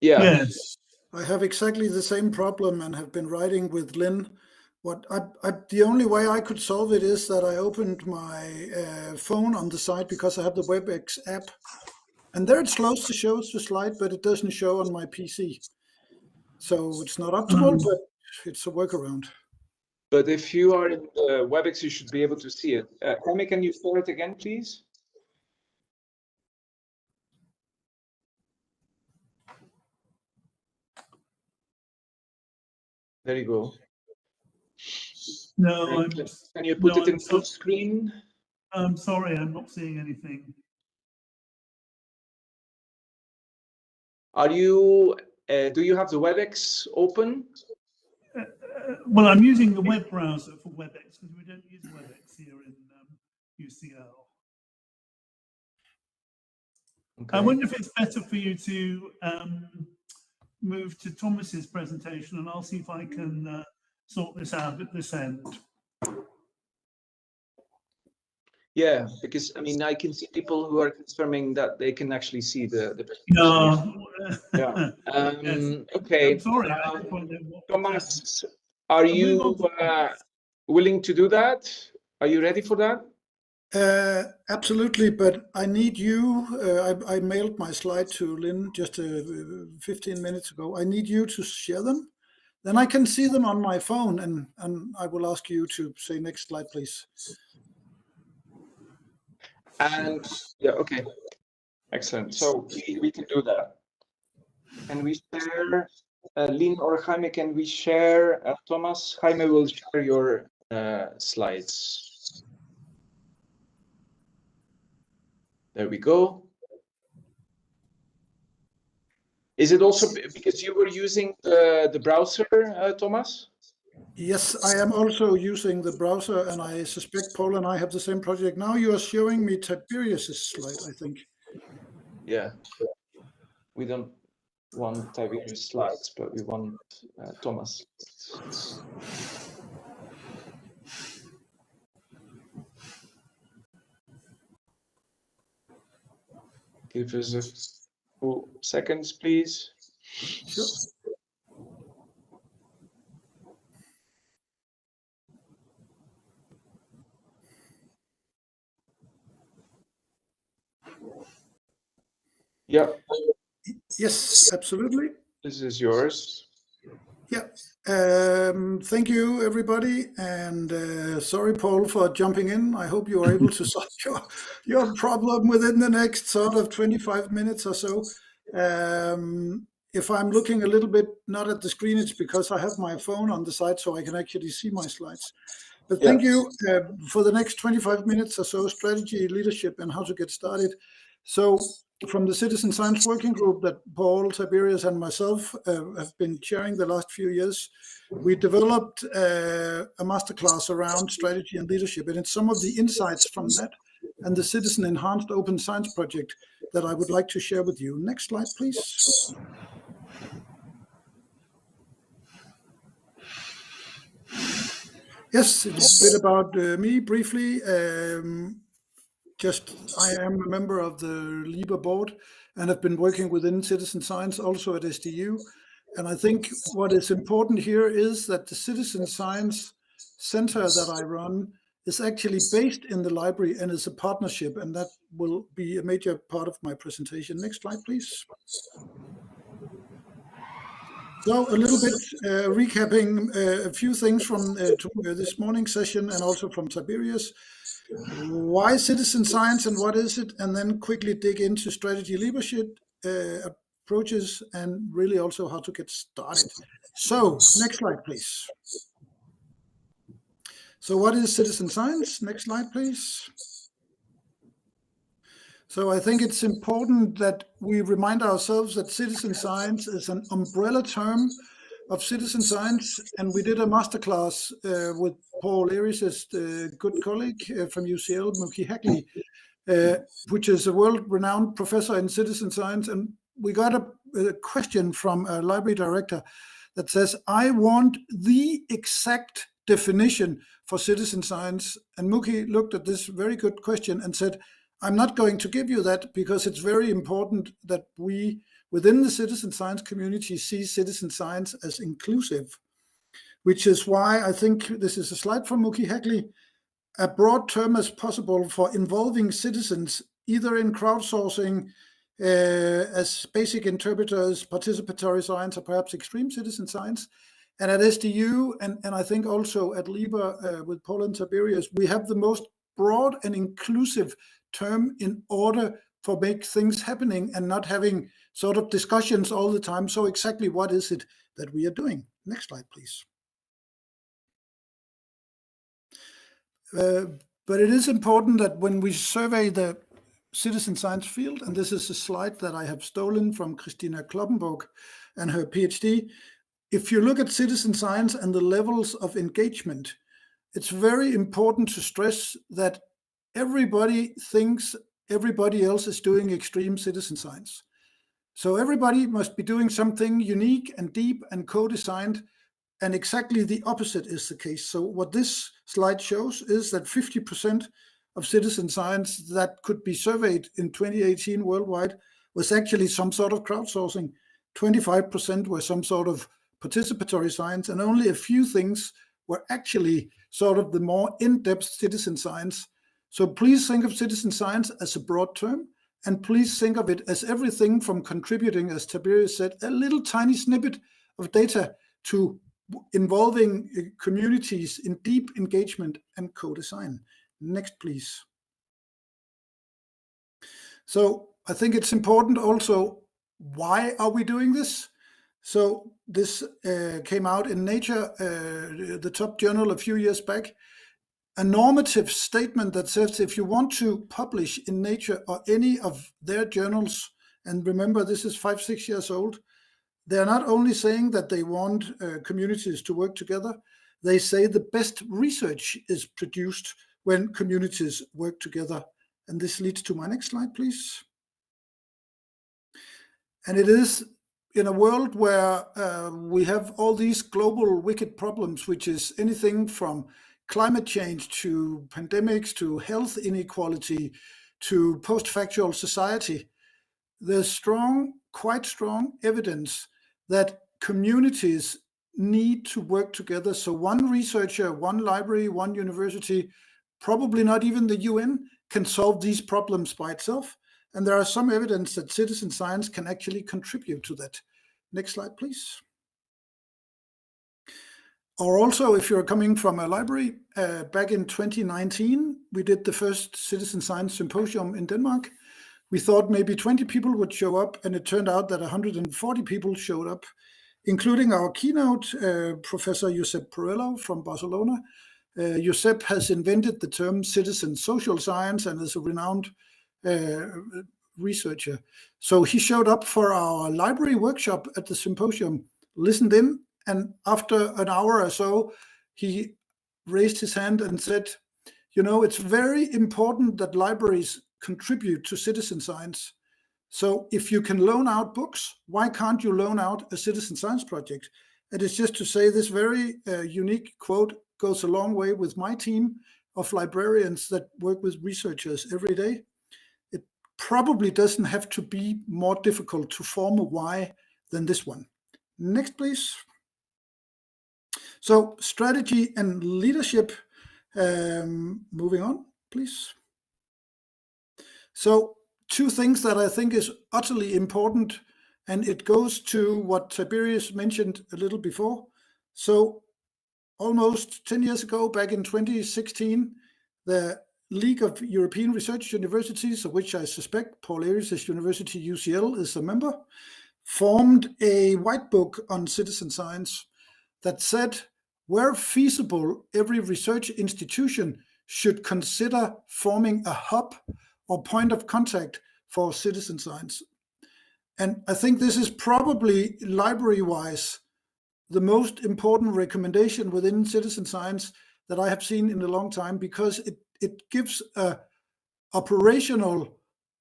[SPEAKER 3] Yeah.
[SPEAKER 1] Yes.
[SPEAKER 5] I have exactly the same problem and have been writing with Lynn. The only way I could solve it is that I opened my phone on the side because I have the WebEx app. And there it's close to show the slide, but it doesn't show on my PC. So it's not optimal, but it's a workaround.
[SPEAKER 3] But if you are in the WebEx, you should be able to see it. Jaime, can you share it again, please? There you go.
[SPEAKER 1] No,
[SPEAKER 3] can you put it in full screen?
[SPEAKER 1] I'm sorry, I'm not seeing anything.
[SPEAKER 3] Are you? Do you have the WebEx open?
[SPEAKER 1] Well, I'm using the web browser for WebEx because we don't use WebEx here in UCL. Okay. I wonder if it's better for you to move to Thomas's presentation, and I'll see if I can sort this out at this end.
[SPEAKER 3] Yeah, because I mean, I can see people who are confirming that they can actually see the presentation.
[SPEAKER 1] No.
[SPEAKER 3] Yeah.
[SPEAKER 1] Yes.
[SPEAKER 3] Okay.
[SPEAKER 1] I'm sorry.
[SPEAKER 3] Thomas, are you willing to do that? Are you ready for that?
[SPEAKER 5] Absolutely, but I need you. I mailed my slide to Lynn just 15 minutes ago. I need you to share them. Then I can see them on my phone, and I will ask you to say next slide, please.
[SPEAKER 3] And yeah, okay, excellent. So we can do that. Can we share, Lynn or Jaime? Can we share? Thomas, Jaime will share your slides. There we go. Is it also because you were using the browser, Thomas?
[SPEAKER 5] Yes, I am also using the browser, and I suspect Paul and I have the same project. Now you are showing me Tiberius's slide, I think.
[SPEAKER 3] Yeah, we don't want Tiberius slides, but we want Thomas. Give us a few seconds, please.
[SPEAKER 5] Sure.
[SPEAKER 3] Yeah.
[SPEAKER 5] Yes, absolutely.
[SPEAKER 3] This is yours.
[SPEAKER 5] Yeah. Thank you, everybody. And sorry, Paul, for jumping in. I hope you are able to solve your problem within the next sort of 25 minutes or so. If I'm looking a little bit not at the screen, it's because I have my phone on the side so I can actually see my slides. But thank you for the next 25 minutes or so, strategy, leadership, and how to get started. So from the Citizen Science Working Group that Paul, Tiberius, and myself have been chairing the last few years, we developed a masterclass around strategy and leadership. And it's some of the insights from that and the Citizen Enhanced Open Science Project that I would like to share with you. Next slide, please. Yes, it's a bit about me briefly. I am a member of the LIBER board and have been working within citizen science also at SDU. And I think what is important here is that the Citizen Science Center that I run is actually based in the library and is a partnership, and that will be a major part of my presentation. Next slide, please. So a little bit recapping a few things from this morning's session and also from Tiberius. Why citizen science and what is it? And then quickly dig into strategy leadership approaches and really also how to get started. So next slide, please. So what is citizen science? Next slide, please. So I think it's important that we remind ourselves that citizen science is an umbrella term of citizen science. And we did a masterclass with Paul Eris's good colleague from UCL, Muki Hackley, which is a world-renowned professor in citizen science. And we got a question from a library director that says, I want the exact definition for citizen science. And Muki looked at this very good question and said, I'm not going to give you that because it's very important that we, within the citizen science community, see citizen science as inclusive, which is why I think this is a slide from Muki Hackley, a broad term as possible for involving citizens, either in crowdsourcing as basic interpreters, participatory science, or perhaps extreme citizen science. And at SDU, and I think also at LIBER with Paul and Tiberius, we have the most broad and inclusive term in order for make things happening and not having sort of discussions all the time. So exactly what is it that we are doing? Next slide, please. But it is important that when we survey the citizen science field, and this is a slide that I have stolen from Christina Kloppenburg and her PhD, if you look at citizen science and the levels of engagement, it's very important to stress that everybody thinks everybody else is doing extreme citizen science. So everybody must be doing something unique and deep and co-designed, and exactly the opposite is the case. So what this slide shows is that 50% of citizen science that could be surveyed in 2018 worldwide was actually some sort of crowdsourcing. 25% were some sort of participatory science, and only a few things were actually sort of the more in-depth citizen science. So please think of citizen science as a broad term, and please think of it as everything from contributing, as Tiberius said, a little tiny snippet of data to involving communities in deep engagement and co-design. Next, please. So I think it's important also, why are we doing this? So this came out in Nature, the top journal a few years back, a normative statement that says if you want to publish in Nature or any of their journals, and remember this is 5-6 years old, they're not only saying that they want communities to work together, they say the best research is produced when communities work together. And this leads to my next slide, please. And it is in a world where we have all these global wicked problems, which is anything from climate change to pandemics to health inequality to post-factual society. There's quite strong evidence that communities need to work together. So one researcher, one library, one university, probably not even the UN, can solve these problems by itself. And there are some evidence that citizen science can actually contribute to that. Next slide, please. Or also, if you're coming from a library, back in 2019, we did the first Citizen Science Symposium in Denmark. We thought maybe 20 people would show up, and it turned out that 140 people showed up, including our keynote, Professor Josep Perello from Barcelona. Josep has invented the term citizen social science and is a renowned researcher. So he showed up for our library workshop at the symposium, listened in, and after an hour or so, he raised his hand and said, you know, it's very important that libraries contribute to citizen science. So if you can loan out books, why can't you loan out a citizen science project? And it's just to say this very unique quote goes a long way with my team of librarians that work with researchers every day. It probably doesn't have to be more difficult to form a why than this one. Next, please. So strategy and leadership, moving on, please. So two things that I think is utterly important, and it goes to what Tiberius mentioned a little before. So almost 10 years ago, back in 2016, the League of European Research Universities, of which I suspect Paul Ehrlich's University UCL is a member, formed a white book on citizen science that said, where feasible, every research institution should consider forming a hub or point of contact for citizen science. And I think this is probably library-wise the most important recommendation within citizen science that I have seen in a long time, because it gives a operational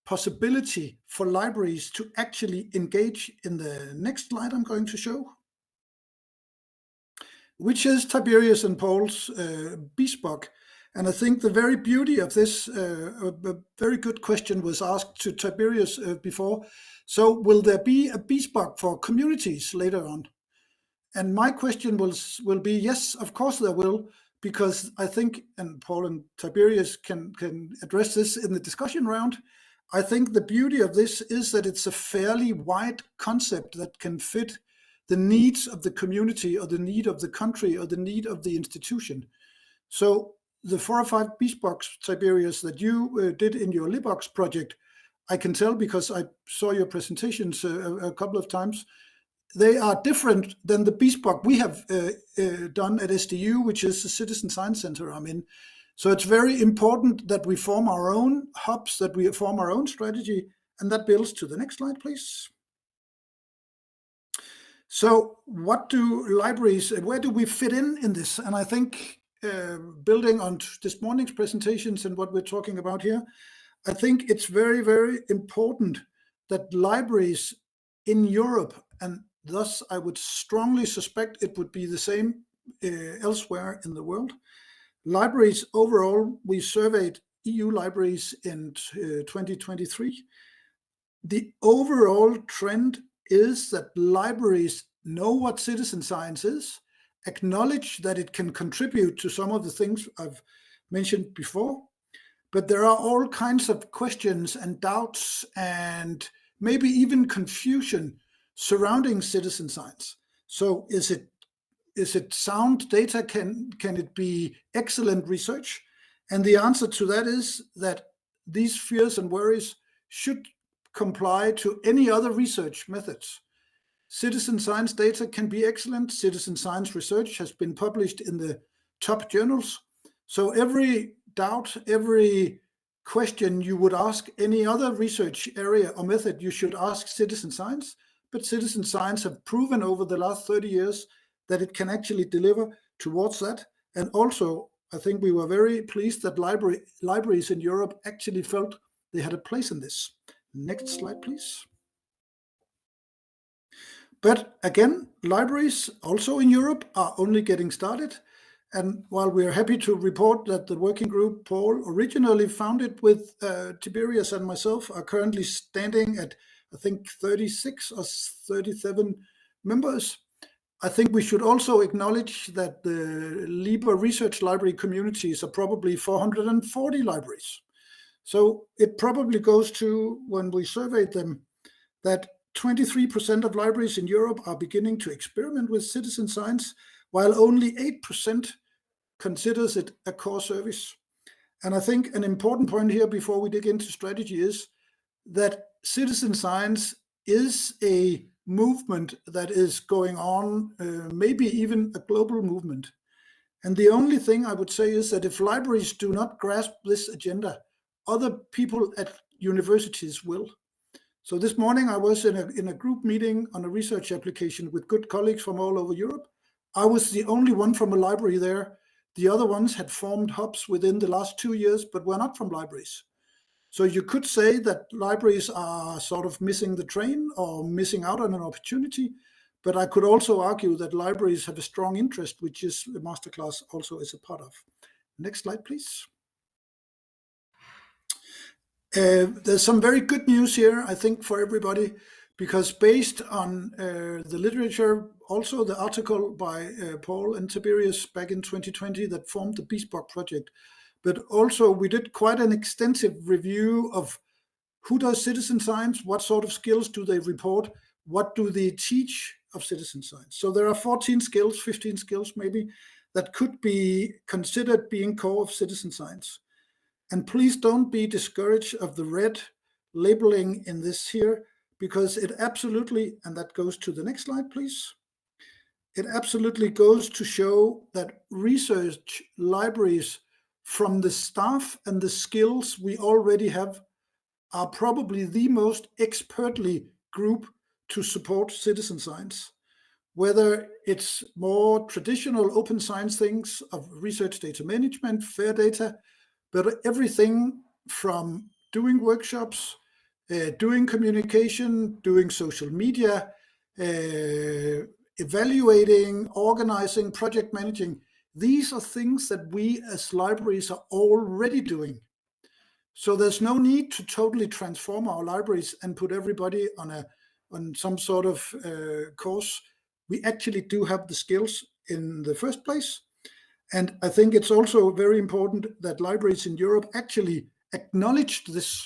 [SPEAKER 5] possibility for libraries to actually engage in the next slide I'm going to show, which is Tiberius and Paul's bespoke. And I think the very beauty of this, a very good question was asked to Tiberius before. So will there be a bespoke for communities later on? And my question will be, yes, of course there will, because I think, and Paul and Tiberius can address this in the discussion round, I think the beauty of this is that it's a fairly wide concept that can fit the needs of the community or the need of the country or the need of the institution. So the 4 or 5 bespokes, Tiberius, that you did in your LibOx project, I can tell because I saw your presentations a couple of times. They are different than the bespoke we have done at SDU, which is the Citizen Science Center I'm in. So it's very important that we form our own hubs, that we form our own strategy, and that builds to the next slide, please. So what do libraries, where do we fit in this? And I think building on this morning's presentations and what we're talking about here, I think it's very, very important that libraries in Europe, and thus I would strongly suspect it would be the same elsewhere in the world. Libraries overall, we surveyed EU libraries in 2023. The overall trend is that libraries know what citizen science is, acknowledge that it can contribute to some of the things I've mentioned before, but there are all kinds of questions and doubts and maybe even confusion surrounding citizen science. So is it sound data? Can it be excellent research? And the answer to that is that these fears and worries should comply to any other research methods. Citizen science data can be excellent. Citizen science research has been published in the top journals. So every doubt, every question you would ask any other research area or method, you should ask citizen science. But citizen science have proven over the last 30 years that it can actually deliver towards that. And also, I think we were very pleased that libraries in Europe actually felt they had a place in this. Next slide, please. But again, libraries also in Europe are only getting started. And while we are happy to report that the working group Paul originally founded with Tiberius and myself are currently standing at, I think, 36 or 37 members, I think we should also acknowledge that the LIBER research library communities are probably 440 libraries. So it probably goes to, when we surveyed them, that 23% of libraries in Europe are beginning to experiment with citizen science, while only 8% considers it a core service. And I think an important point here before we dig into strategy is that citizen science is a movement that is going on, maybe even a global movement. And the only thing I would say is that if libraries do not grasp this agenda, other people at universities will. So this morning I was in a group meeting on a research application with good colleagues from all over Europe. I was the only one from a library there. The other ones had formed hubs within the last 2 years, but were not from libraries. So you could say that libraries are sort of missing the train or missing out on an opportunity, but I could also argue that libraries have a strong interest, which is the masterclass also is a part of. Next slide, please. There's some very good news here, I think, for everybody, because based on the literature, also the article by Paul and Tiberius back in 2020 that formed the Bespoke project, but also we did quite an extensive review of who does citizen science, what sort of skills do they report, what do they teach of citizen science. So there are 14 skills, 15 skills maybe, that could be considered being core of citizen science. And please don't be discouraged of the red labeling in this here, because it absolutely, and that goes to the next slide, please. It absolutely goes to show that research libraries from the staff and the skills we already have are probably the most expertly group to support citizen science. Whether it's more traditional open science things of research data management, fair data, but everything from doing workshops, doing communication, doing social media, evaluating, organizing, project managing. These are things that we as libraries are already doing. So there's no need to totally transform our libraries and put everybody on some sort of course. We actually do have the skills in the first place. And I think it's also very important that libraries in Europe actually acknowledged this.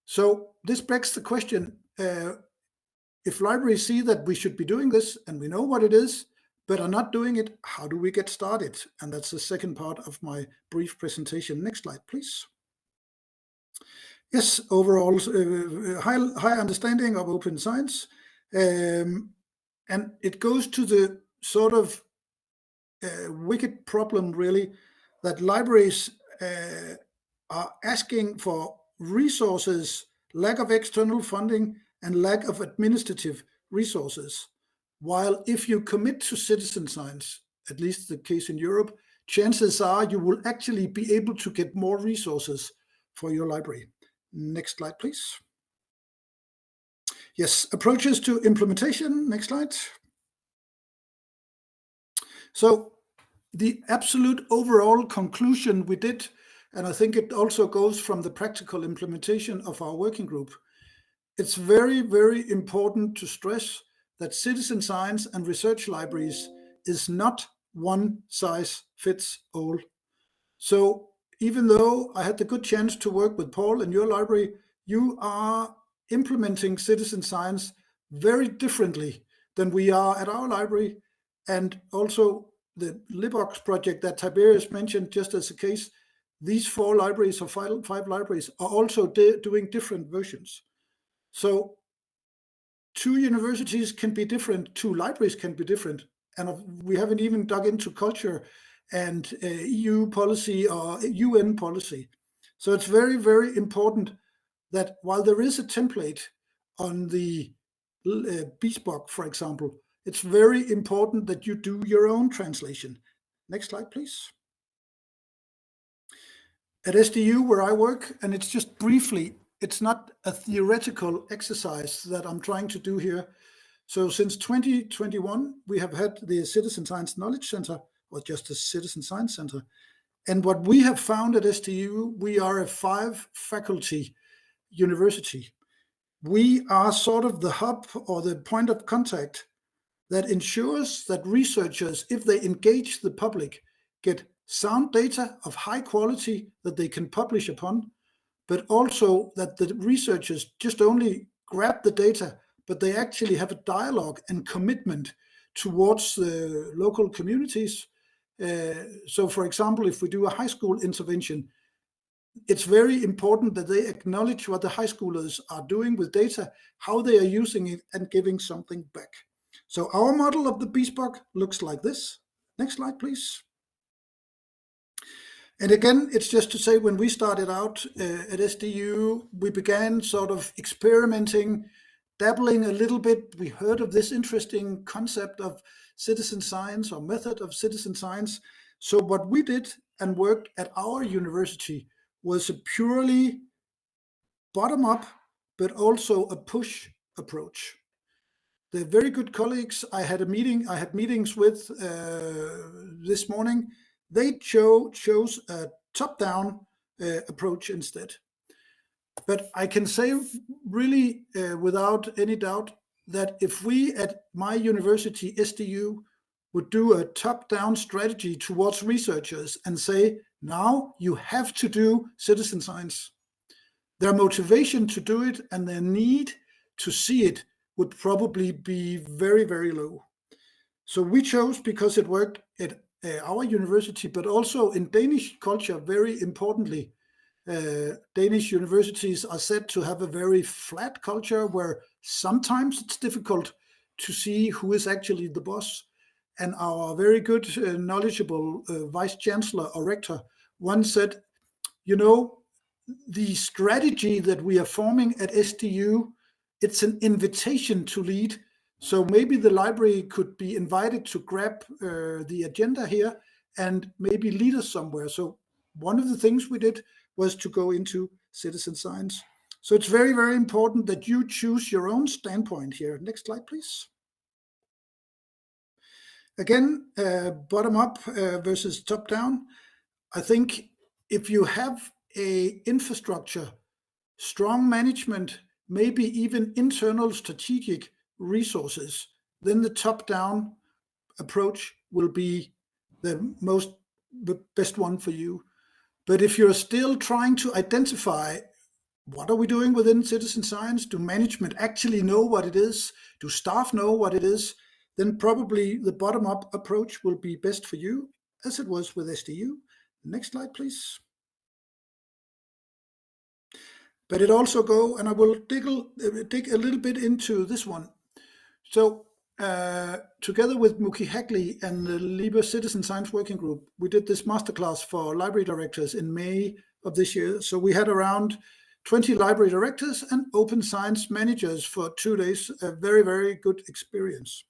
[SPEAKER 5] So this begs the question, if libraries see that we should be doing this and we know what it is, but are not doing it, how do we get started? And that's the second part of my brief presentation. Next slide, please. Yes, overall high understanding of open science. And it goes to the sort of wicked problem, really, that libraries are asking for resources, lack of external funding, and lack of administrative resources. While if you commit to citizen science, at least the case in Europe, chances are you will actually be able to get more resources for your library. Next slide, please. Yes, approaches to implementation. Next slide. So the absolute overall conclusion we did, and I think it also goes from the practical implementation of our working group, it's very, very important to stress that citizen science and research libraries is not one size fits all. So even though I had the good chance to work with Paul in your library, you are implementing citizen science very differently than we are at our library. And also the LIBER project that Tiberius mentioned, just as a case, these 4 libraries or 5 libraries are also doing different versions. So 2 universities can be different, 2 libraries can be different. And we haven't even dug into culture and EU policy or UN policy. So it's very, very important that while there is a template on the Bespoke, for example, it's very important that you do your own translation. Next slide, please. At SDU, where I work, and it's just briefly, it's not a theoretical exercise that I'm trying to do here. So since 2021, we have had the Citizen Science Knowledge Center, or just the Citizen Science Center. And what we have found at SDU, we are a 5-faculty university. We are sort of the hub or the point of contact that ensures that researchers, if they engage the public, get sound data of high quality that they can publish upon, but also that the researchers just only grab the data, but they actually have a dialogue and commitment towards the local communities. So for example, if we do a high school intervention, it's very important that they acknowledge what the high schoolers are doing with data, how they are using it, and giving something back. So our model of the bespoke looks like this. Next slide, please. And again, it's just to say, when we started out at SDU, we began sort of experimenting, dabbling a little bit. We heard of this interesting concept of citizen science or method of citizen science. So what we did and worked at our university was a purely bottom-up, but also a push approach. The very good colleagues I had meetings with this morning, they chose a top-down approach instead. But I can say really without any doubt that if we at my university, SDU, would do a top-down strategy towards researchers and say, now you have to do citizen science, their motivation to do it and their need to see it would probably be very, very low. So we chose because it worked at our university, but also in Danish culture, very importantly. Danish universities are said to have a very flat culture where sometimes it's difficult to see who is actually the boss. And our very good, knowledgeable vice chancellor or rector once said, you know, the strategy that we are forming at SDU, it's an invitation to lead. So maybe the library could be invited to grab the agenda here and maybe lead us somewhere. So one of the things we did was to go into citizen science. So it's very, very important that you choose your own standpoint here. Next slide, please. Again, bottom up versus top down. I think if you have a infrastructure, strong management, maybe even internal strategic resources, then the top-down approach will be the best one for you. But if you're still trying to identify what are we doing within citizen science, do management actually know what it is, do staff know what it is, then probably the bottom-up approach will be best for you, as it was with SDU. Next slide, please. But it also and I will dig a little bit into this one. So together with Muki Hackley and the LIBER Citizen Science Working Group, we did this masterclass for library directors in May of this year. So we had around 20 library directors and open science managers for 2 days, a very, very good experience.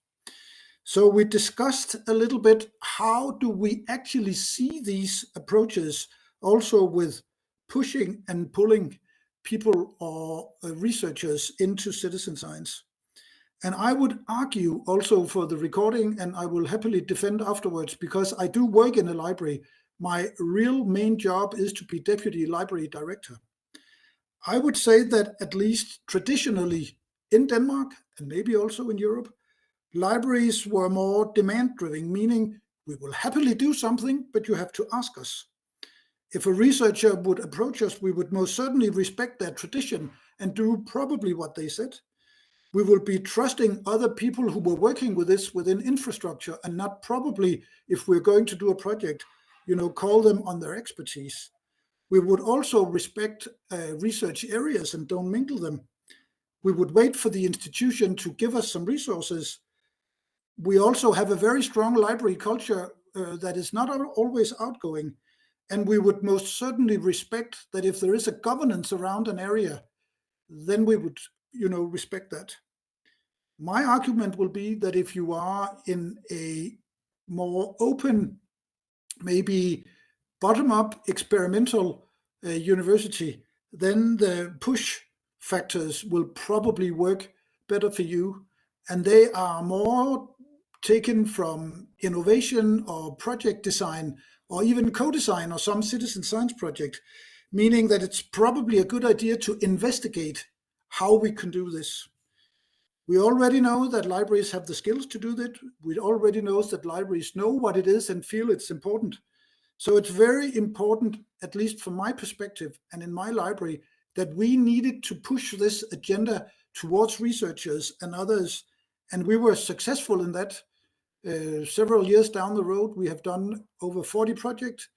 [SPEAKER 5] So we discussed a little bit, how do we actually see these approaches also with pushing and pulling people or researchers into citizen science. And I would argue also for the recording, and I will happily defend afterwards, because I do work in a library. My real main job is to be deputy library director. I would say that at least traditionally in Denmark, and maybe also in Europe, libraries were more demand-driven, meaning we will happily do something, but you have to ask us. If a researcher would approach us, we would most certainly respect their tradition and do probably what they said. We will be trusting other people who were working with this within infrastructure, and not probably, if we're going to do a project, call them on their expertise. We would also respect research areas and don't mingle them. We would wait for the institution to give us some resources. We also have a very strong library culture that is not always outgoing. And we would most certainly respect that if there is a governance around an area, then we would, respect that. My argument will be that if you are in a more open, maybe bottom-up experimental university, then the push factors will probably work better for you. And they are more taken from innovation or project design, or even co-design or some citizen science project, meaning that it's probably a good idea to investigate how we can do this. We already know that libraries have the skills to do that. We already know that libraries know what it is and feel it's important. So it's very important, at least from my perspective and in my library, that we needed to push this agenda towards researchers and others. And we were successful in that. several years down the road, we have done over 40 projects.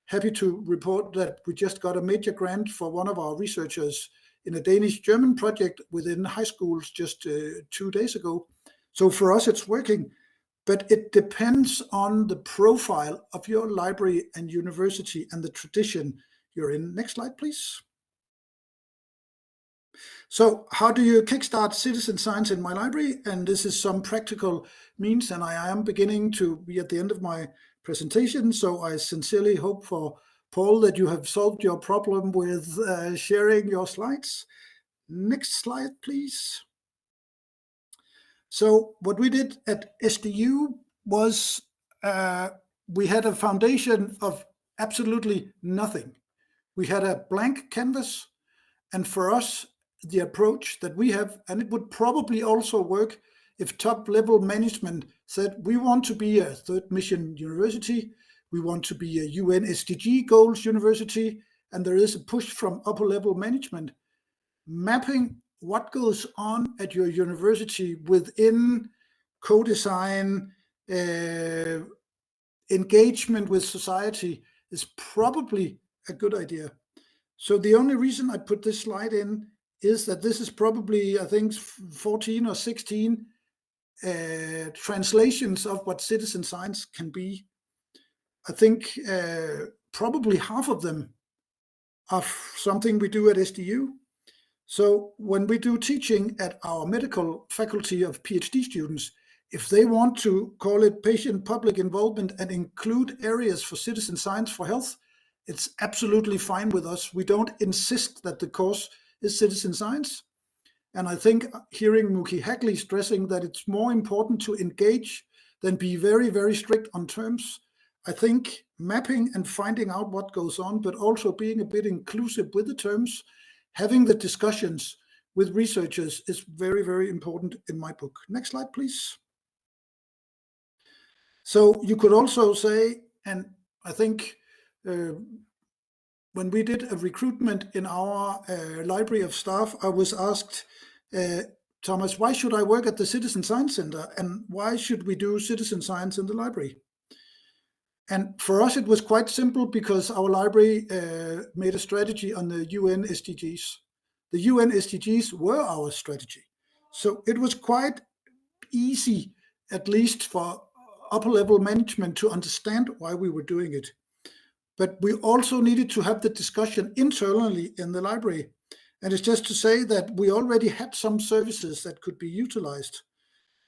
[SPEAKER 5] Happy to report that we just got a major grant for one of our researchers in a Danish-German project within high schools just 2 days ago. So for us, it's working, but it depends on the profile of your library and university and the tradition you're in. Next slide, please. So how do you kickstart citizen science in my library? And this is some practical means, and I am beginning to be at the end of my presentation. So I sincerely hope for Paul that you have solved your problem with sharing your slides. Next slide, please. So what we did at SDU was we had a foundation of absolutely nothing. We had a blank canvas, and for us, the approach that we have, and it would probably also work if top-level management said, we want to be a third mission university, we want to be a UN SDG goals university, and there is a push from upper-level management. Mapping what goes on at your university within co-design, engagement with society is probably a good idea. So the only reason I put this slide in is that this is probably, I think, 14 or 16 translations of what citizen science can be. I think probably half of them are something we do at SDU. So when we do teaching at our medical faculty of PhD students, if they want to call it patient-public involvement and include areas for citizen science for health, it's absolutely fine with us. We don't insist that the course is citizen science. And I think hearing Muki Hackley stressing that it's more important to engage than be very, very strict on terms. I think mapping and finding out what goes on, but also being a bit inclusive with the terms, having the discussions with researchers is very, very important in my book. Next slide, please. So you could also say, and I think when we did a recruitment in our library of staff, I was asked, Thomas, why should I work at the Citizen Science Center? And why should we do citizen science in the library? And for us, it was quite simple because our library made a strategy on the UN SDGs. The UN SDGs were our strategy. So it was quite easy, at least for upper level management, to understand why we were doing it. But we also needed to have the discussion internally in the library. And it's just to say that we already had some services that could be utilized.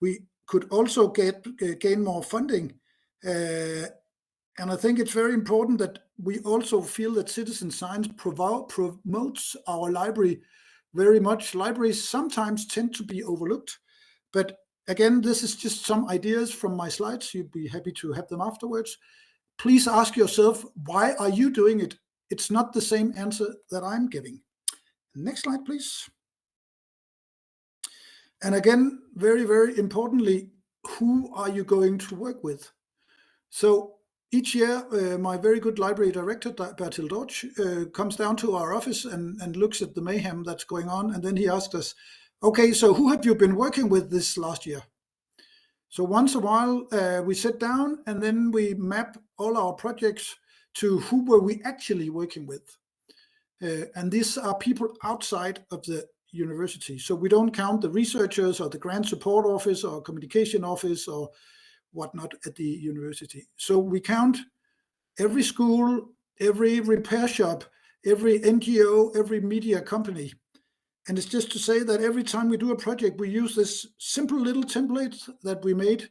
[SPEAKER 5] We could also gain more funding. And I think it's very important that we also feel that citizen science promotes our library very much. Libraries sometimes tend to be overlooked. But again, this is just some ideas from my slides. You'd be happy to have them afterwards. Please ask yourself, why are you doing it? It's not the same answer that I'm giving. Next slide, please. And again, very, very importantly, who are you going to work with? So each year, my very good library director, Bertil Dortch, comes down to our office and looks at the mayhem that's going on. And then he asks us, okay, so who have you been working with this last year? So once a while, we sit down and then we map all our projects to who were we actually working with. And these are people outside of the university. So we don't count the researchers or the grant support office or communication office or whatnot at the university. So we count every school, every repair shop, every NGO, every media company. And it's just to say that every time we do a project, we use this simple little template that we made.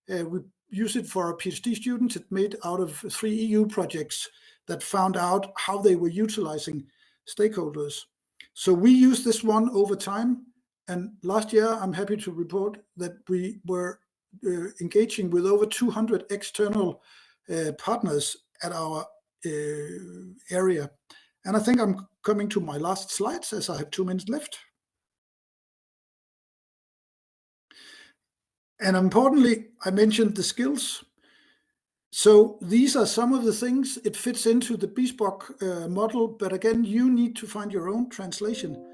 [SPEAKER 5] We use it for our PhD students. It's made out of 3 EU projects that found out how they were utilizing stakeholders. So we used this one over time. And last year, I'm happy to report that we were engaging with over 200 external partners at our area. And I think I'm coming to my last slides as I have 2 minutes left. And importantly, I mentioned the skills. So these are some of the things. It fits into the bespoke model, but again, you need to find your own translation.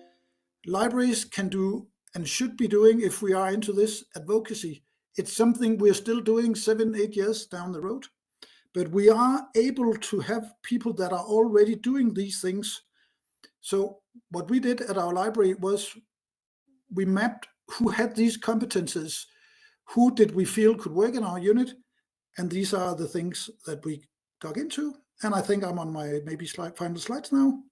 [SPEAKER 5] Libraries can do and should be doing, if we are into this, advocacy. It's something we're still doing 7-8 years down the road, but we are able to have people that are already doing these things. So what we did at our library was we mapped who had these competences, who did we feel could work in our unit, and these are the things that we dug into. And I think I'm on my maybe final slides now.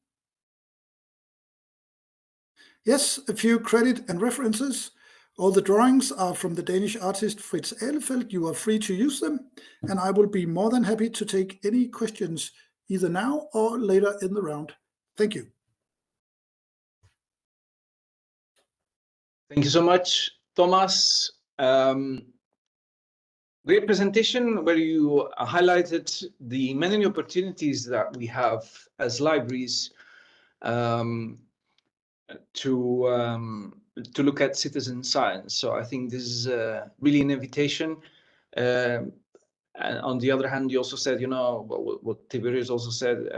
[SPEAKER 5] Yes, a few credit and references. All the drawings are from the Danish artist Fritz Ahlefeldt. You are free to use them, and I will be more than happy to take any questions either now or later in the round. Thank you.
[SPEAKER 3] Thank you so much, Thomas. Great presentation where you highlighted the many opportunities that we have as libraries to look at citizen science. So I think this is really an invitation. And on the other hand, you also said, you know, what Tiberius also said,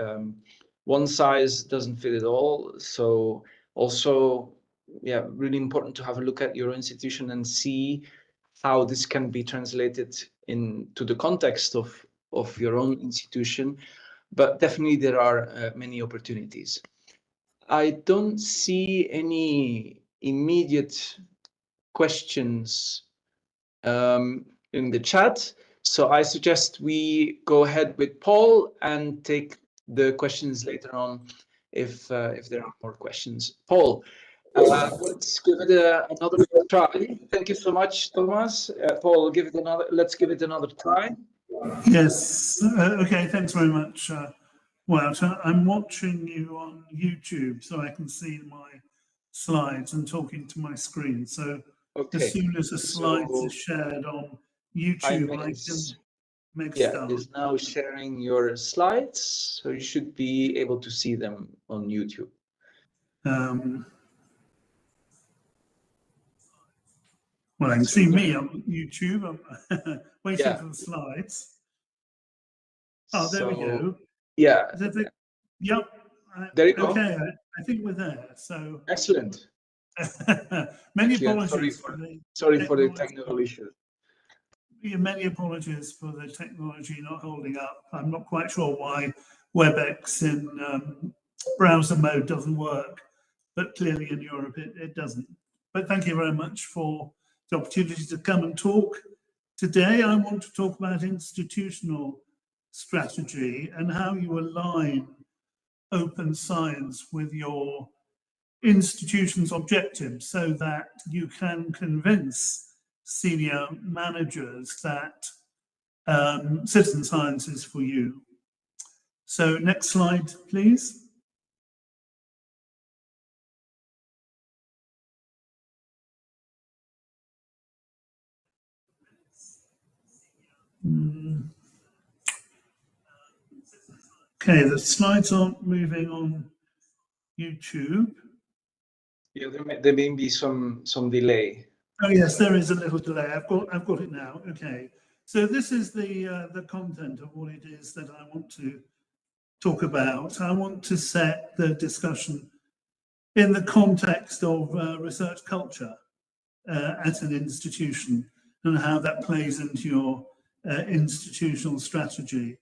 [SPEAKER 3] one size doesn't fit it all. So also, yeah, really important to have a look at your institution and see how this can be translated into the context of your own institution. But definitely there are many opportunities. I don't see any immediate questions in the chat, so I suggest we go ahead with Paul and take the questions later on if there are more questions. Paul, let's give it another try. Thank you so much, Thomas. Paul, let's give it another try.
[SPEAKER 1] Yes. Okay. Thanks very much. Well, so I'm watching you on YouTube, so I can see my slides and talking to my screen. So as soon as the slides are shared on YouTube, I can make start.
[SPEAKER 3] Is now sharing your slides, so you should be able to see them on YouTube.
[SPEAKER 1] Well, I can see me on YouTube. I'm waiting for the slides. Oh, there we go.
[SPEAKER 3] Yeah.
[SPEAKER 1] Yep.
[SPEAKER 3] There you go.
[SPEAKER 1] Okay, I think we're there. So
[SPEAKER 3] excellent.
[SPEAKER 1] Many apologies.
[SPEAKER 3] Sorry for the technical issue.
[SPEAKER 1] Yeah, many apologies for the technology not holding up. I'm not quite sure why WebEx in browser mode doesn't work, but clearly in Europe it doesn't. But thank you very much for the opportunity to come and talk. Today I want to talk about institutional strategy and how you align open science with your institution's objectives so that you can convince senior managers that citizen science is for you. So next slide, please. Okay, the slides aren't moving on YouTube.
[SPEAKER 3] Yeah, there may be some delay.
[SPEAKER 1] Oh yes, there is a little delay. I've got it now. Okay, so this is the content of what it is that I want to talk about. I want to set the discussion in the context of research culture at an institution and how that plays into your institutional strategy.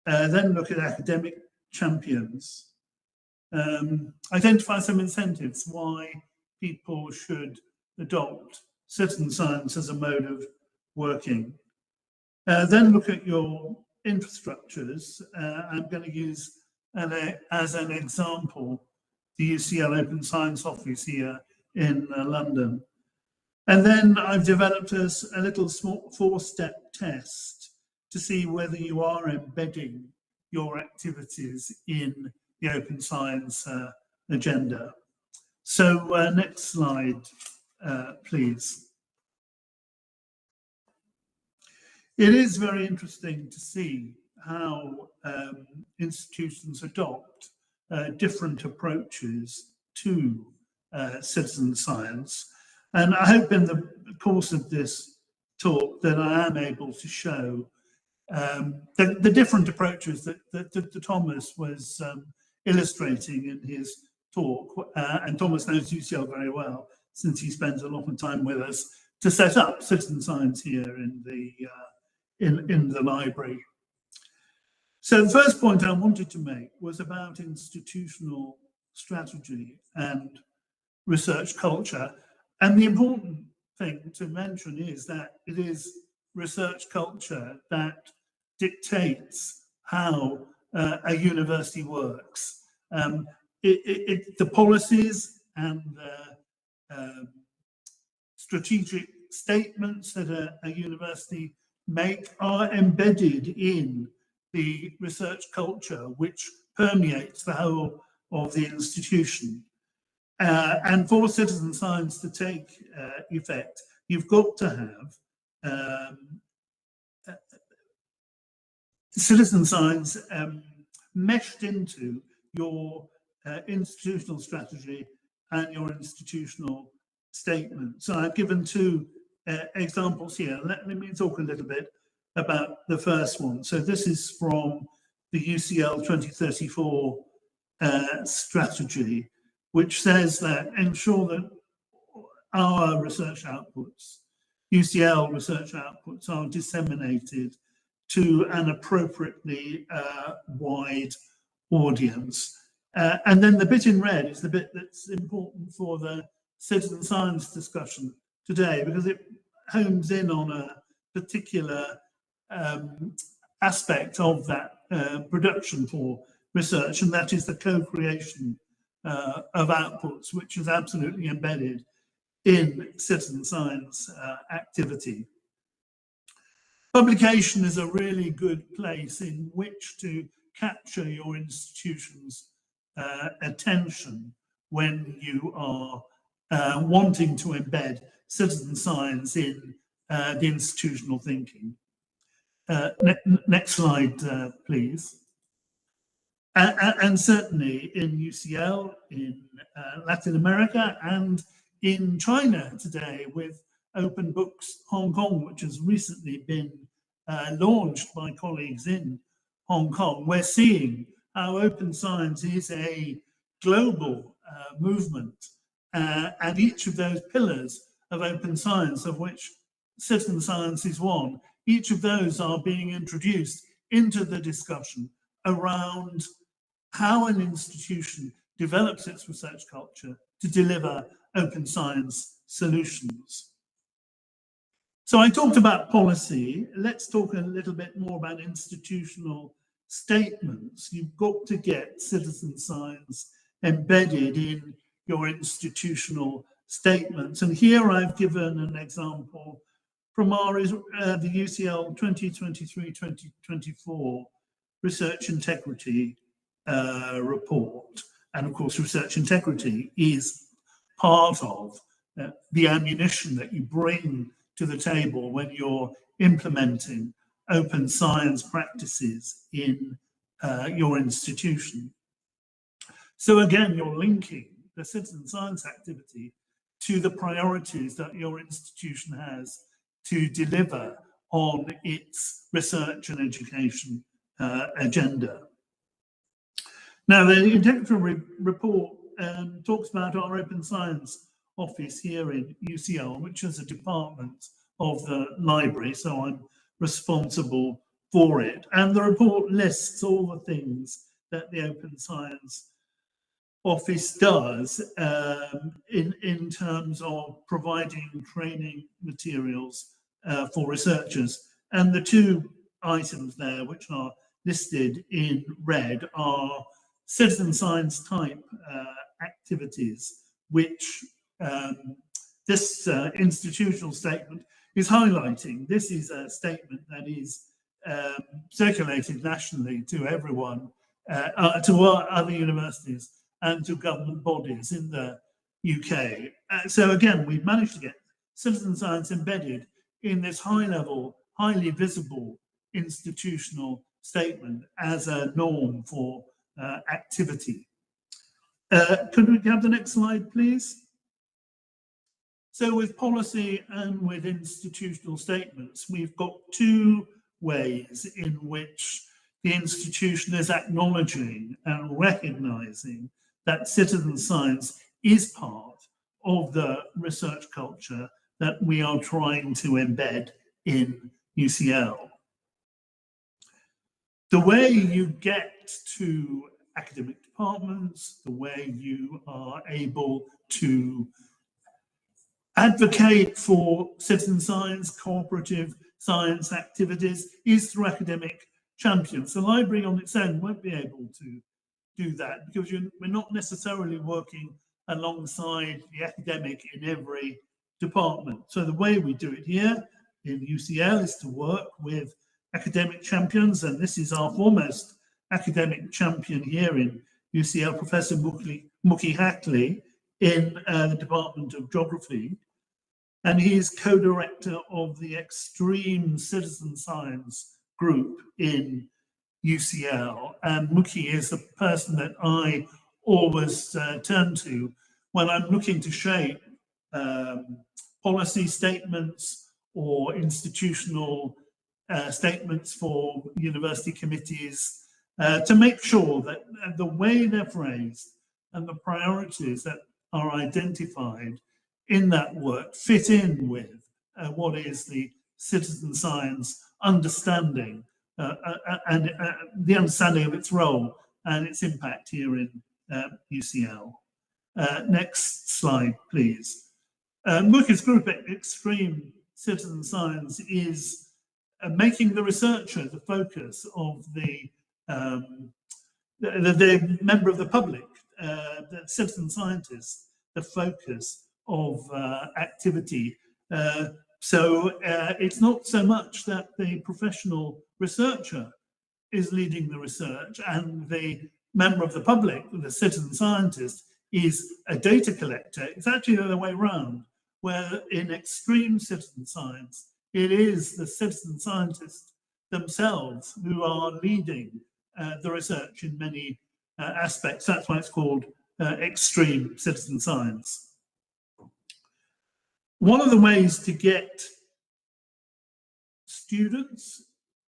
[SPEAKER 1] Then look at academic champions. Identify some incentives why people should adopt citizen science as a mode of working. Then look at your infrastructures. I'm going to use as an example the UCL Open Science Office here in London. And then I've developed a little small 4-step test to see whether you are embedding your activities in the open science agenda. So next slide, please. It is very interesting to see how institutions adopt different approaches to citizen science. And I hope in the course of this talk that I am able to show the different approaches that Thomas was illustrating in his talk. And Thomas knows UCL very well, since he spends a lot of time with us to set up citizen science here in the library. So the first point I wanted to make was about institutional strategy and research culture. And the important thing to mention is that it is research culture that dictates how a university works. The policies and the strategic statements that a university make are embedded in the research culture which permeates the whole of the institution. And for citizen science to take effect, you've got to have citizen science meshed into your institutional strategy and your institutional statement. So I've given two examples here. Let me talk a little bit about the first one. So this is from the UCL 2034 strategy, which says that ensure that our research outputs, UCL research outputs, are disseminated to an appropriately wide audience. And then the bit in red is the bit that's important for the citizen science discussion today, because it homes in on a particular aspect of that production for research, and that is the co-creation of outputs, which is absolutely embedded in citizen science activity. Publication is a really good place in which to capture your institution's attention when you are wanting to embed citizen science in the institutional thinking. Next slide, please. And certainly in UCL, in Latin America, and in China today with Open Books Hong Kong, which has recently been launched by colleagues in Hong Kong, we're seeing how open science is a global movement, and each of those pillars of open science, of which citizen science is one, each of those are being introduced into the discussion around how an institution develops its research culture to deliver open science solutions. So I talked about policy. Let's talk a little bit more about institutional statements. You've got to get citizen science embedded in your institutional statements. And here I've given an example from our the UCL 2023-2024 Research Integrity report. And of course, research integrity is part of the ammunition that you bring to the table when you're implementing open science practices in your institution. So again, you're linking the citizen science activity to the priorities that your institution has to deliver on its research and education agenda. Now, the integrity report talks about our open science office here in UCL, which is a department of the library, so I'm responsible for it. And the report lists all the things that the open science office does in terms of providing training materials for researchers. And the two items there, which are listed in red, are citizen science type activities, which this institutional statement is highlighting. This is a statement that is circulated nationally to everyone, to other universities and to government bodies in the UK. So again, we've managed to get citizen science embedded in this high level, highly visible institutional statement as a norm for activity. Could we have the next slide, please? So with policy and with institutional statements, we've got two ways in which the institution is acknowledging and recognizing that citizen science is part of the research culture that we are trying to embed in UCL. The way you get to academic departments, the way you are able to advocate for citizen science, cooperative science activities is through academic champions. The library on its own won't be able to do that because we're not necessarily working alongside the academic in every department. So the way we do it here in UCL is to work with academic champions, and this is our foremost academic champion here in UCL, Professor Muki Hackley in the Department of Geography, and he is co-director of the Extreme Citizen Science group in UCL. And Muki is the person that I always turn to when I'm looking to shape policy statements or institutional statements for university committees to make sure that the way they're phrased and the priorities that are identified in that work fit in with what is the citizen science understanding and the understanding of its role and its impact here in UCL. Next slide, please. Muki's group, Extreme Citizen Science, is making the researcher the focus of the member of the public, the citizen scientist, the focus of activity. So it's not so much that the professional researcher is leading the research and the member of the public, the citizen scientist, is a data collector. It's actually the other way around, where in extreme citizen science, it is the citizen scientists themselves who are leading the research in many aspects. That's why it's called extreme citizen science. One of the ways to get students,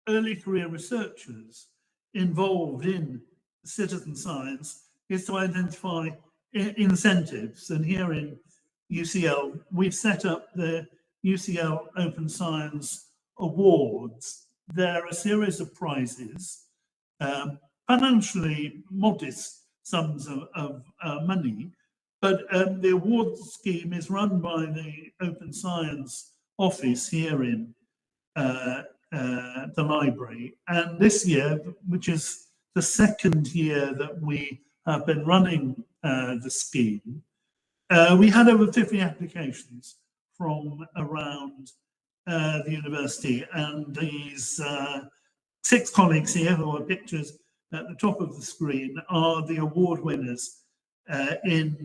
[SPEAKER 1] early career researchers involved in citizen science is to identify incentives. And here in UCL, we've set up the UCL Open Science Awards. They're a series of prizes, financially modest sums of money, but the award scheme is run by the Open Science Office here in the library. And this year, which is the second year that we have been running the scheme, we had over 50 applications from around the university, and these 6 colleagues here, who are pictures at the top of the screen, are the award winners in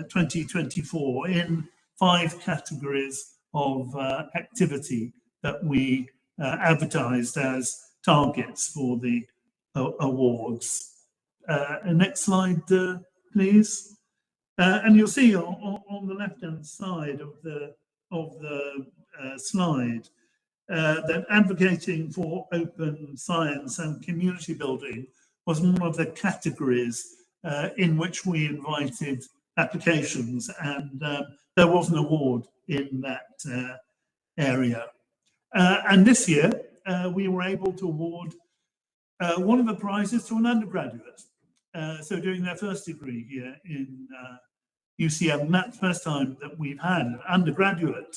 [SPEAKER 1] 2024 in 5 categories of activity that we advertised as targets for the awards. Next slide, please. And you'll see on the left-hand side of the slide that advocating for open science and community building was one of the categories in which we invited applications, and there was an award in that area. And this year, we were able to award one of the prizes to an undergraduate. So doing their first degree here in UCL, and that's the first time that we've had an undergraduate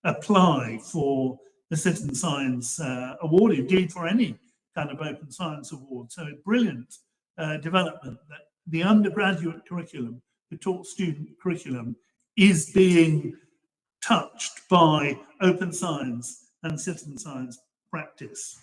[SPEAKER 1] apply for the Citizen Science Award, indeed for any kind of open science award. So brilliant development that the undergraduate curriculum, the taught student curriculum, is being touched by open science and citizen science practice.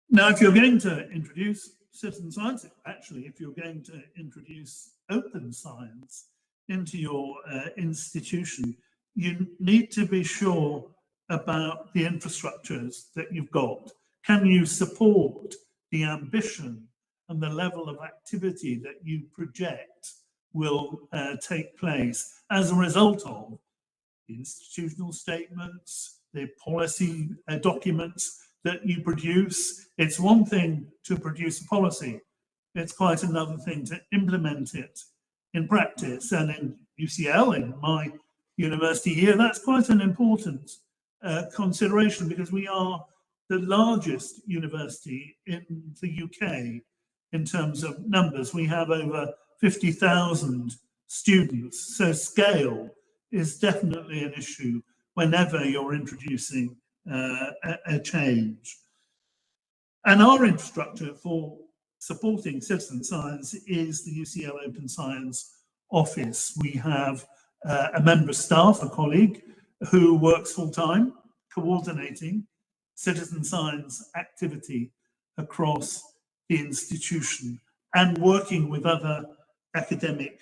[SPEAKER 1] Now, if you're going to introduce citizen science, actually, if you're going to introduce open science into your institution, you need to be sure about the infrastructures that you've got. Can you support the ambition and the level of activity that you project will take place as a result of the institutional statements, the policy documents that you produce? It's one thing to produce a policy. It's quite another thing to implement it in practice. And in UCL, in my university here. That's quite an important consideration, because we are the largest university in the UK in terms of numbers. We have over 50,000 students, so scale is definitely an issue whenever you're introducing a change. And our infrastructure for supporting citizen science is the UCL Open Science Office. We have a member of staff, a colleague, who works full-time coordinating citizen science activity across the institution and working with other academic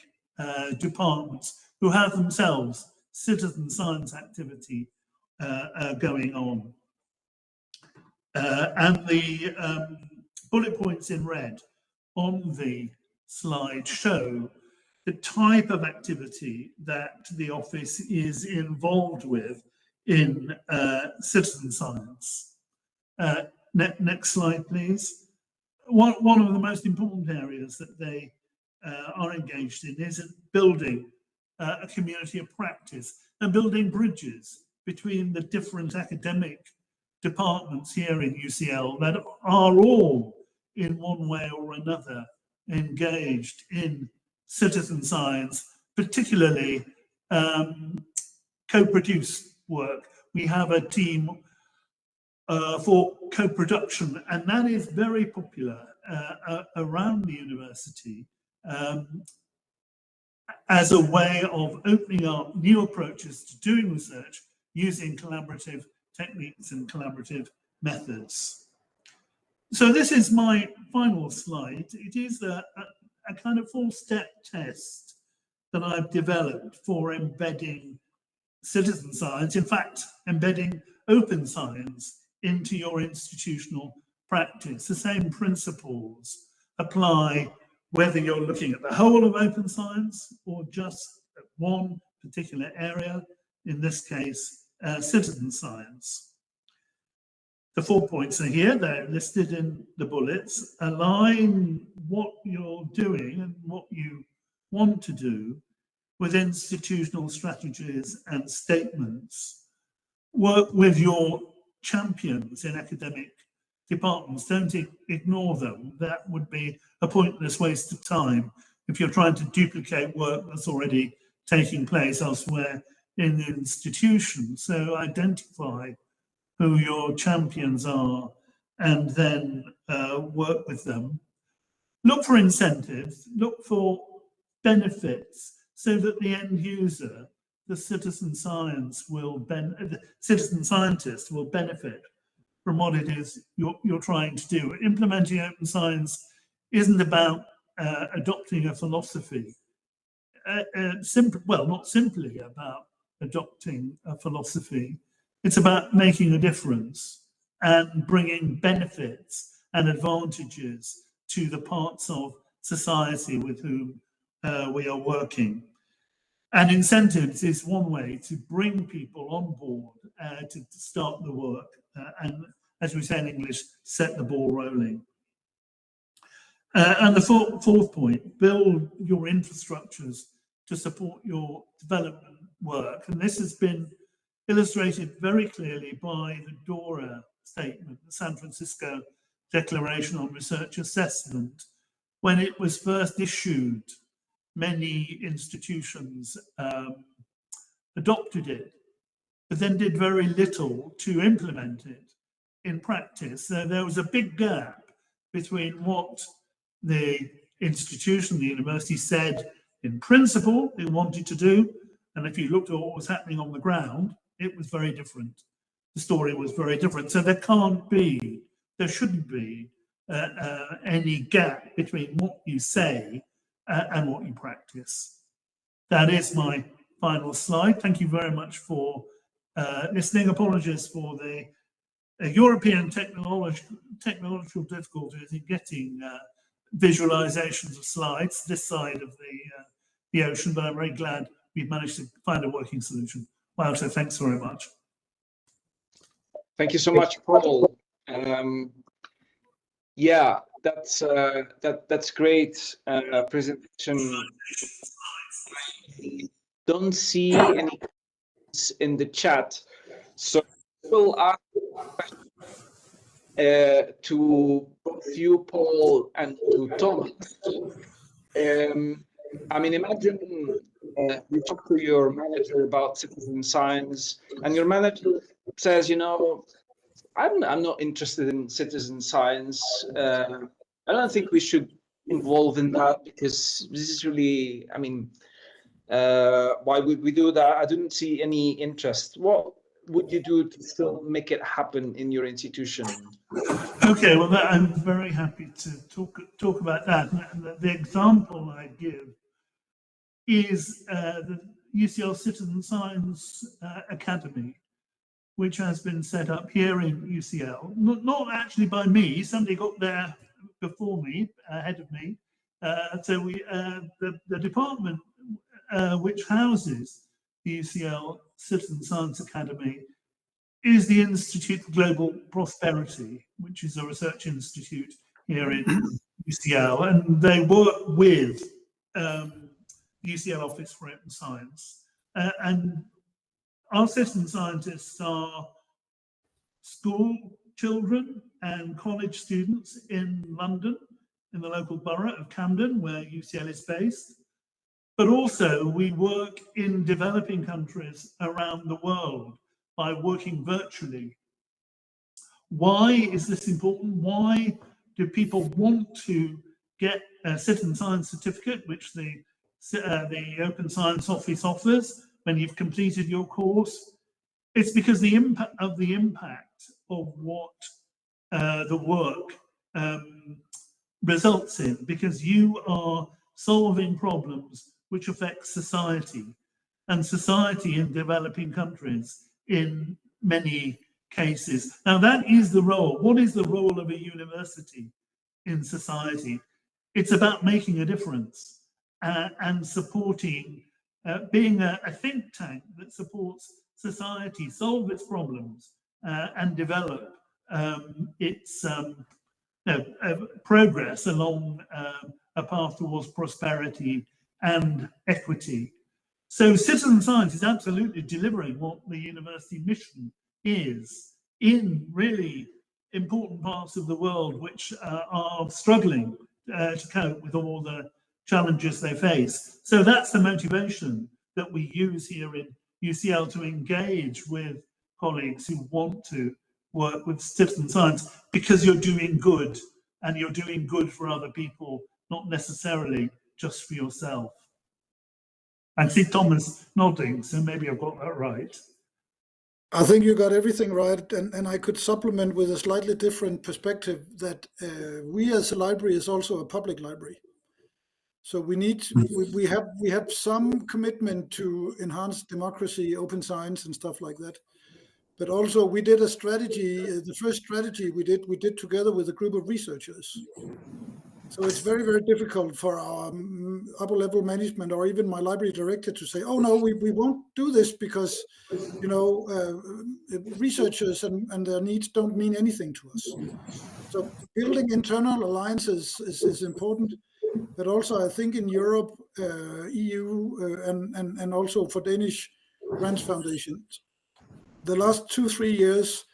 [SPEAKER 1] departments who have themselves citizen science activity going on. And the bullet points in red on the slide show the type of activity that the office is involved with in citizen science. Next slide, please. One of the most important areas that they are engaged in is building a community of practice and building bridges between the different academic departments here in UCL that are all in one way or another engaged in citizen science, particularly co-produced work. We have a team for co-production, and that is very popular around the university as a way of opening up new approaches to doing research using collaborative techniques and collaborative methods. So this is my final slide. It is a kind of 4-step test that I've developed for embedding citizen science, in fact, embedding open science into your institutional practice. The same principles apply whether you're looking at the whole of open science or just at one particular area, in this case, citizen science. The 4 points are here, they're listed in the bullets. Align what you're doing and what you want to do with institutional strategies and statements. Work with your champions in academic departments. Don't ignore them. That would be a pointless waste of time if you're trying to duplicate work that's already taking place elsewhere in the institution. So identify who your champions are and then work with them. Look for incentives, look for benefits so that the end user, the citizen scientist will benefit from what it is you're trying to do. Implementing open science isn't about adopting a philosophy. Well, not simply about adopting a philosophy. It's about making a difference and bringing benefits and advantages to the parts of society with whom we are working. And incentives is one way to bring people on board to start the work and, as we say in English, set the ball rolling. And the fourth point, build your infrastructures to support your development work. And this has been illustrated very clearly by the DORA statement, the San Francisco Declaration on Research Assessment. When it was first issued, many institutions adopted it, but then did very little to implement it in practice. So there was a big gap between what the institution, the university, said in principle it wanted to do, and if you looked at what was happening on the ground, it was very different. The story was very different. So there shouldn't be any gap between what you say and what you practice. That is my final slide. Thank you very much for listening. Apologies for the European technological difficulties in getting visualizations of slides this side of the ocean, but I'm very glad we've managed to find a working solution. Wow, so thanks very much.
[SPEAKER 3] Thank you so much, Paul. Yeah, that's great presentation. I don't see any in the chat. So we'll ask questions to both you, Paul, and to Thomas. I mean, imagine you talk to your manager about citizen science, and your manager says, you know, I'm not interested in citizen science. I don't think we should involve in that because this is really, I mean, why would we do that? I didn't see any interest. What would you do to still make it happen in your institution?
[SPEAKER 1] Okay, well, I'm very happy to talk about that. And the example I give is the UCL Citizen Science Academy, which has been set up here in UCL, not actually by me. Somebody got there before me, ahead of me. So the department which houses the UCL Citizen Science Academy is the Institute for Global Prosperity, which is a research institute here in UCL, and they work with UCL Office for Open Science. And our citizen scientists are school children and college students in London, in the local borough of Camden, where UCL is based. But also we work in developing countries around the world by working virtually. Why is this important? Why do people want to get a citizen science certificate, which the Open Science Office offers when you've completed your course? It's because the impact of what the work results in, because you are solving problems which affect society, and society in developing countries in many cases. Now that is the role. What is the role of a university in society? It's about making a difference and supporting, being a think tank that supports society solve its problems and develop its progress along a path towards prosperity and equity. So citizen science is absolutely delivering what the university mission is in really important parts of the world which are struggling to cope with all the challenges they face. So that's the motivation that we use here in UCL to engage with colleagues who want to work with citizen science, because you're doing good, and you're doing good for other people, not necessarily just for yourself. I see Thomas nodding, so maybe I've got that right.
[SPEAKER 5] I think you got everything right, and I could supplement with a slightly different perspective that we as a library is also a public library. So we need we have some commitment to enhance democracy, open science, and stuff like that. But also we did a strategy. The first strategy we did together with a group of researchers. So it's very, very difficult for our upper level management or even my library director to say, oh no, we won't do this because, you know, researchers and their needs don't mean anything to us. So building internal alliances is important, but also I think in Europe, EU, and also for Danish grants foundations, the last 2-3 years,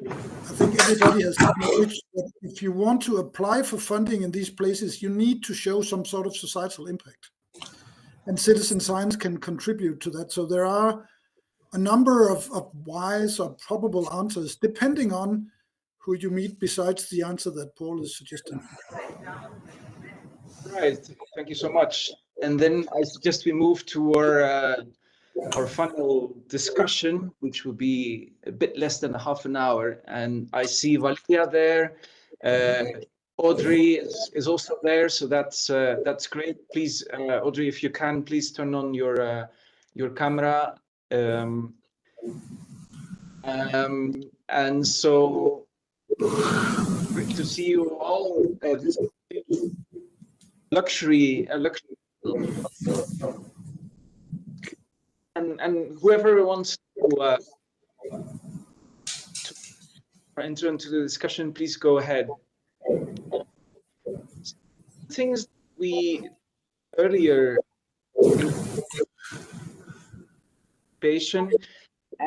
[SPEAKER 5] I think everybody has acknowledged that if you want to apply for funding in these places, you need to show some sort of societal impact. And citizen science can contribute to that. So there are a number of wise or probable answers, depending on who you meet, besides the answer that Paul is suggesting.
[SPEAKER 3] Right, thank you so much. And then I suggest we move to our final discussion, which will be a bit less than half an hour. And I see Valeria there. Audrey is also there, so that's great. Please, Audrey, if you can, please turn on your camera. And so great to see you all. This luxury. And whoever wants to enter into the discussion, please go ahead. Things we earlier patient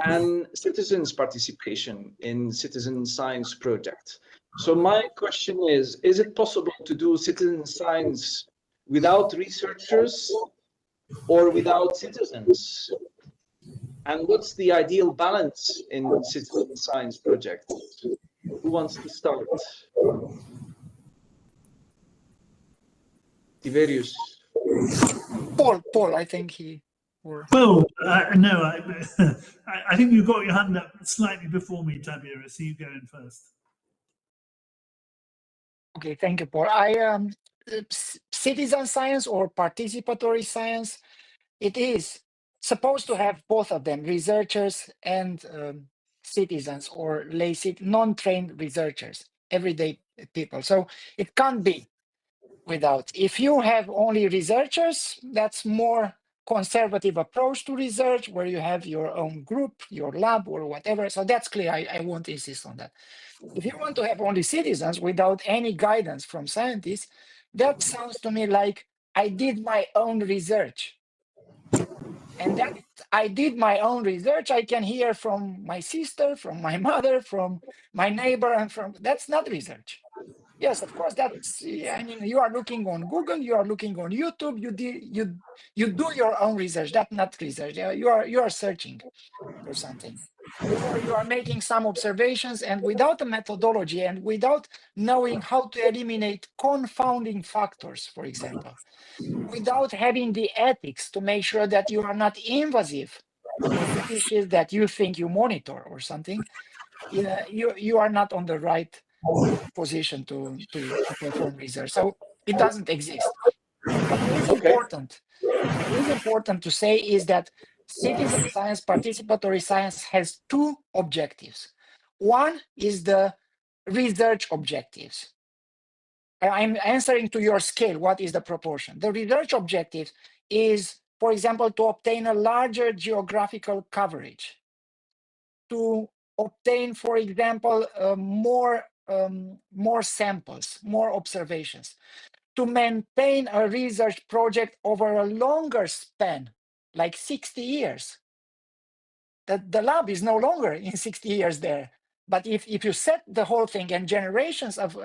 [SPEAKER 3] and citizens' participation in citizen science projects. So my question is it possible to do citizen science without researchers or without citizens? And what's the ideal balance in citizen science projects? Who wants to start? Tiberius.
[SPEAKER 2] Paul, I think he. Or...
[SPEAKER 1] Well, no, I think you got your hand up slightly before me, Tiberius, so you go in first.
[SPEAKER 2] Okay, thank you, Paul. Citizen science or participatory science, it is supposed to have both of them, researchers and citizens or non-trained researchers, everyday people. So it can't be without. If you have only researchers, that's more conservative approach to research where you have your own group, your lab or whatever. So that's clear. I won't insist on that. If you want to have only citizens without any guidance from scientists, that sounds to me like I did my own research. And that I did my own research, I can hear from my sister, from my mother, from my neighbor, and that's not research. Yes, of course, that's, I mean, you are looking on Google, you are looking on YouTube, you do your own research. That's not research. You are searching for something. You are making some observations, and without a methodology and without knowing how to eliminate confounding factors, for example, without having the ethics to make sure that you are not invasive to the species that you think you monitor or something, you are not on the right position to perform research. So it doesn't exist. But what is important, to say is that citizen science, participatory science has two objectives. One is the research objectives. I'm answering to your scale, what is the proportion? The research objective is, for example, to obtain a larger geographical coverage, to obtain, for example, more samples, more observations, to maintain a research project over a longer span, like 60 years. The lab is no longer in 60 years there. But if you set the whole thing and generations of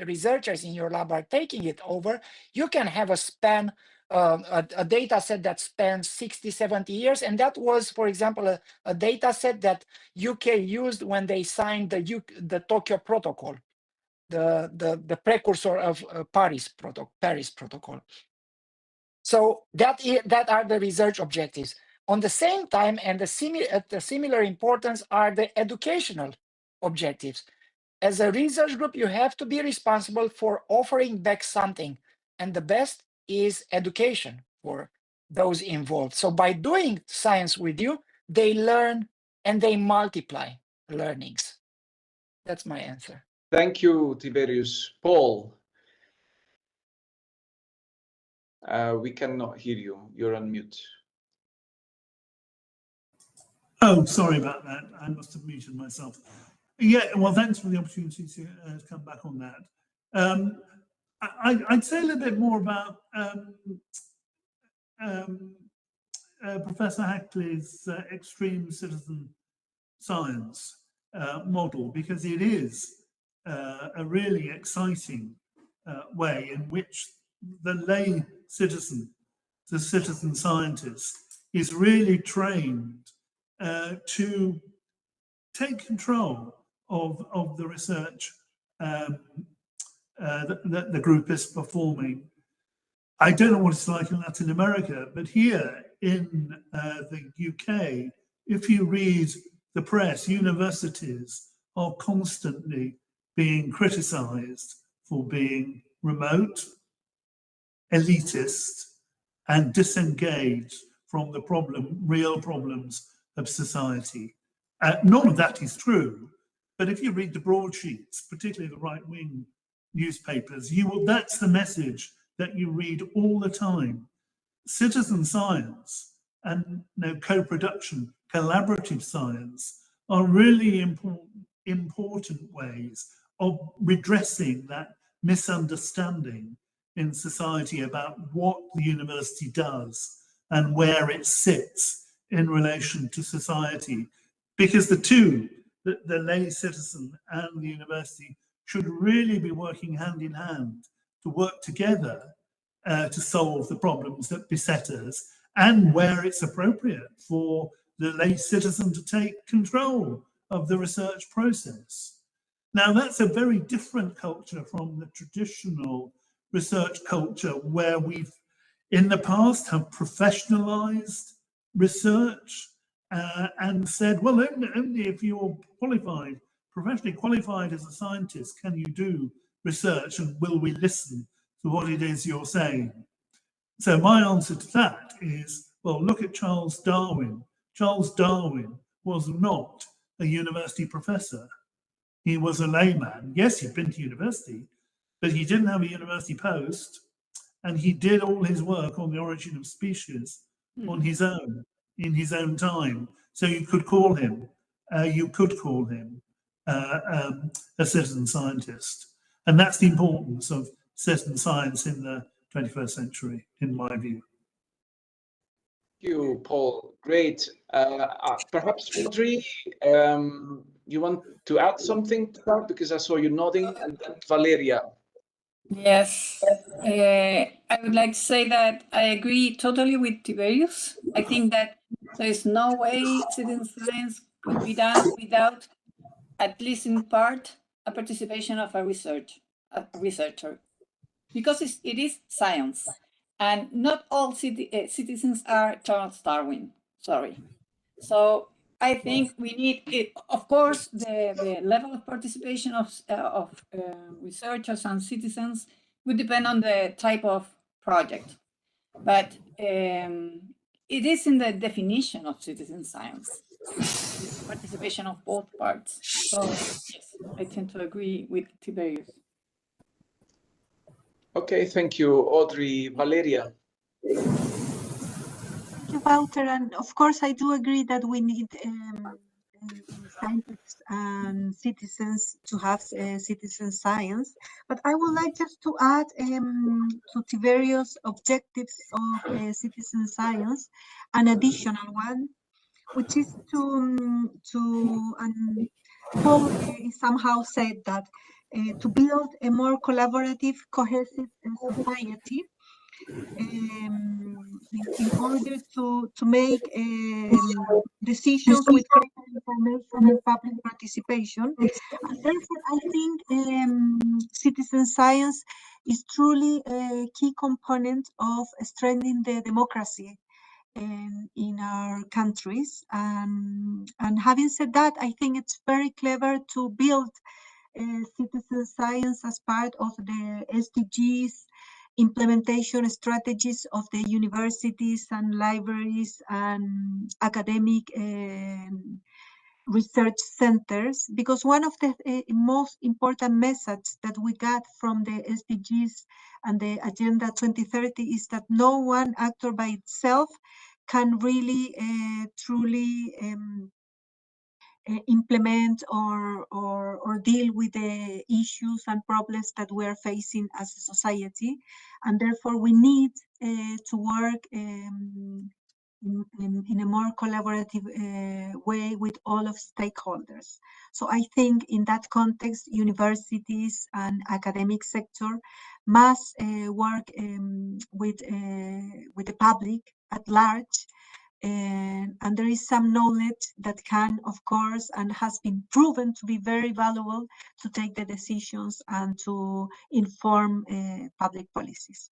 [SPEAKER 2] researchers in your lab are taking it over, you can have a span, a data set that spans 60, 70 years. And that was, for example, a data set that UK used when they signed the Tokyo Protocol, the precursor of Paris Protocol. So that are the research objectives. On the same time, and the similar importance are the educational objectives. As a research group, you have to be responsible for offering back something, and the best is education for those involved. So by doing science with you, they learn and they multiply learnings. That's my answer.
[SPEAKER 3] Thank you, Tiberius. Paul, we cannot hear you. You're on mute.
[SPEAKER 1] Oh, sorry about that. I must have muted myself. Yeah, well, thanks for the opportunity to come back on that. I'd say a little bit more about Professor Hackley's extreme citizen science model, because it is a really exciting way in which the lay citizen, the citizen scientist, is really trained to take control of the research that the group is performing. I don't know what it's like in Latin America, but here in the UK, if you read the press, universities are constantly being criticised for being remote, elitist, and disengaged from the real problems of society. None of that is true, but if you read the broadsheets, particularly the right-wing newspapers, that's the message that you read all the time. Citizen science and co-production, collaborative science are really important ways of redressing that misunderstanding in society about what the university does and where it sits in relation to society, because the two, the lay citizen and the university, should really be working hand in hand to work together to solve the problems that beset us, and where it's appropriate for the lay citizen to take control of the research process. Now, that's a very different culture from the traditional research culture, where we've in the past have professionalized research and said, well, only if you're qualified, professionally qualified as a scientist, can you do research, and will we listen to what it is you're saying? So my answer to that is, well, look at Charles Darwin. Charles Darwin was not a university professor. He was a layman. Yes, he'd been to university, but he didn't have a university post, and he did all his work on the origin of species on his own, in his own time. So you could call him a citizen scientist. And that's the importance of citizen science in the 21st century, in my view.
[SPEAKER 3] Thank you, Paul. Great. Perhaps, Audrey, you want to add something to that? Because I saw you nodding, and then Valeria.
[SPEAKER 6] Yes, I would like to say that I agree totally with Tiberius. I think that there is no way citizen science could be done without, at least in part, a participation of a researcher, because it is science, and not all citizens are Charles Darwin. Sorry. So I think we need it. Of course, the level of participation of researchers and citizens would depend on the type of project, but it is in the definition of citizen science, participation of both parts. So yes, I tend to agree with Tiberius.
[SPEAKER 3] Okay, thank you, Audrey. Valeria.
[SPEAKER 7] Thank you, Walter. And of course, I do agree that we need scientists and citizens to have citizen science. But I would like just to add to Tiberius' objectives of citizen science an additional one, which is Paul somehow said that to build a more collaborative, cohesive society, in order to make decisions with greater information and public participation. And therefore, I think citizen science is truly a key component of strengthening the democracy in our countries. And having said that, I think it's very clever to build citizen science as part of the SDGs implementation strategies of the universities and libraries and academic research centers, because one of the most important messages that we got from the SDGs and the Agenda 2030 is that no one actor by itself can really truly implement or deal with the issues and problems that we are facing as a society, and therefore we need to work in a more collaborative way with all of stakeholders. So I think in that context, universities and academic sector must work with the public at large. And there is some knowledge that can, of course, and has been proven to be very valuable to take the decisions and to inform public policies.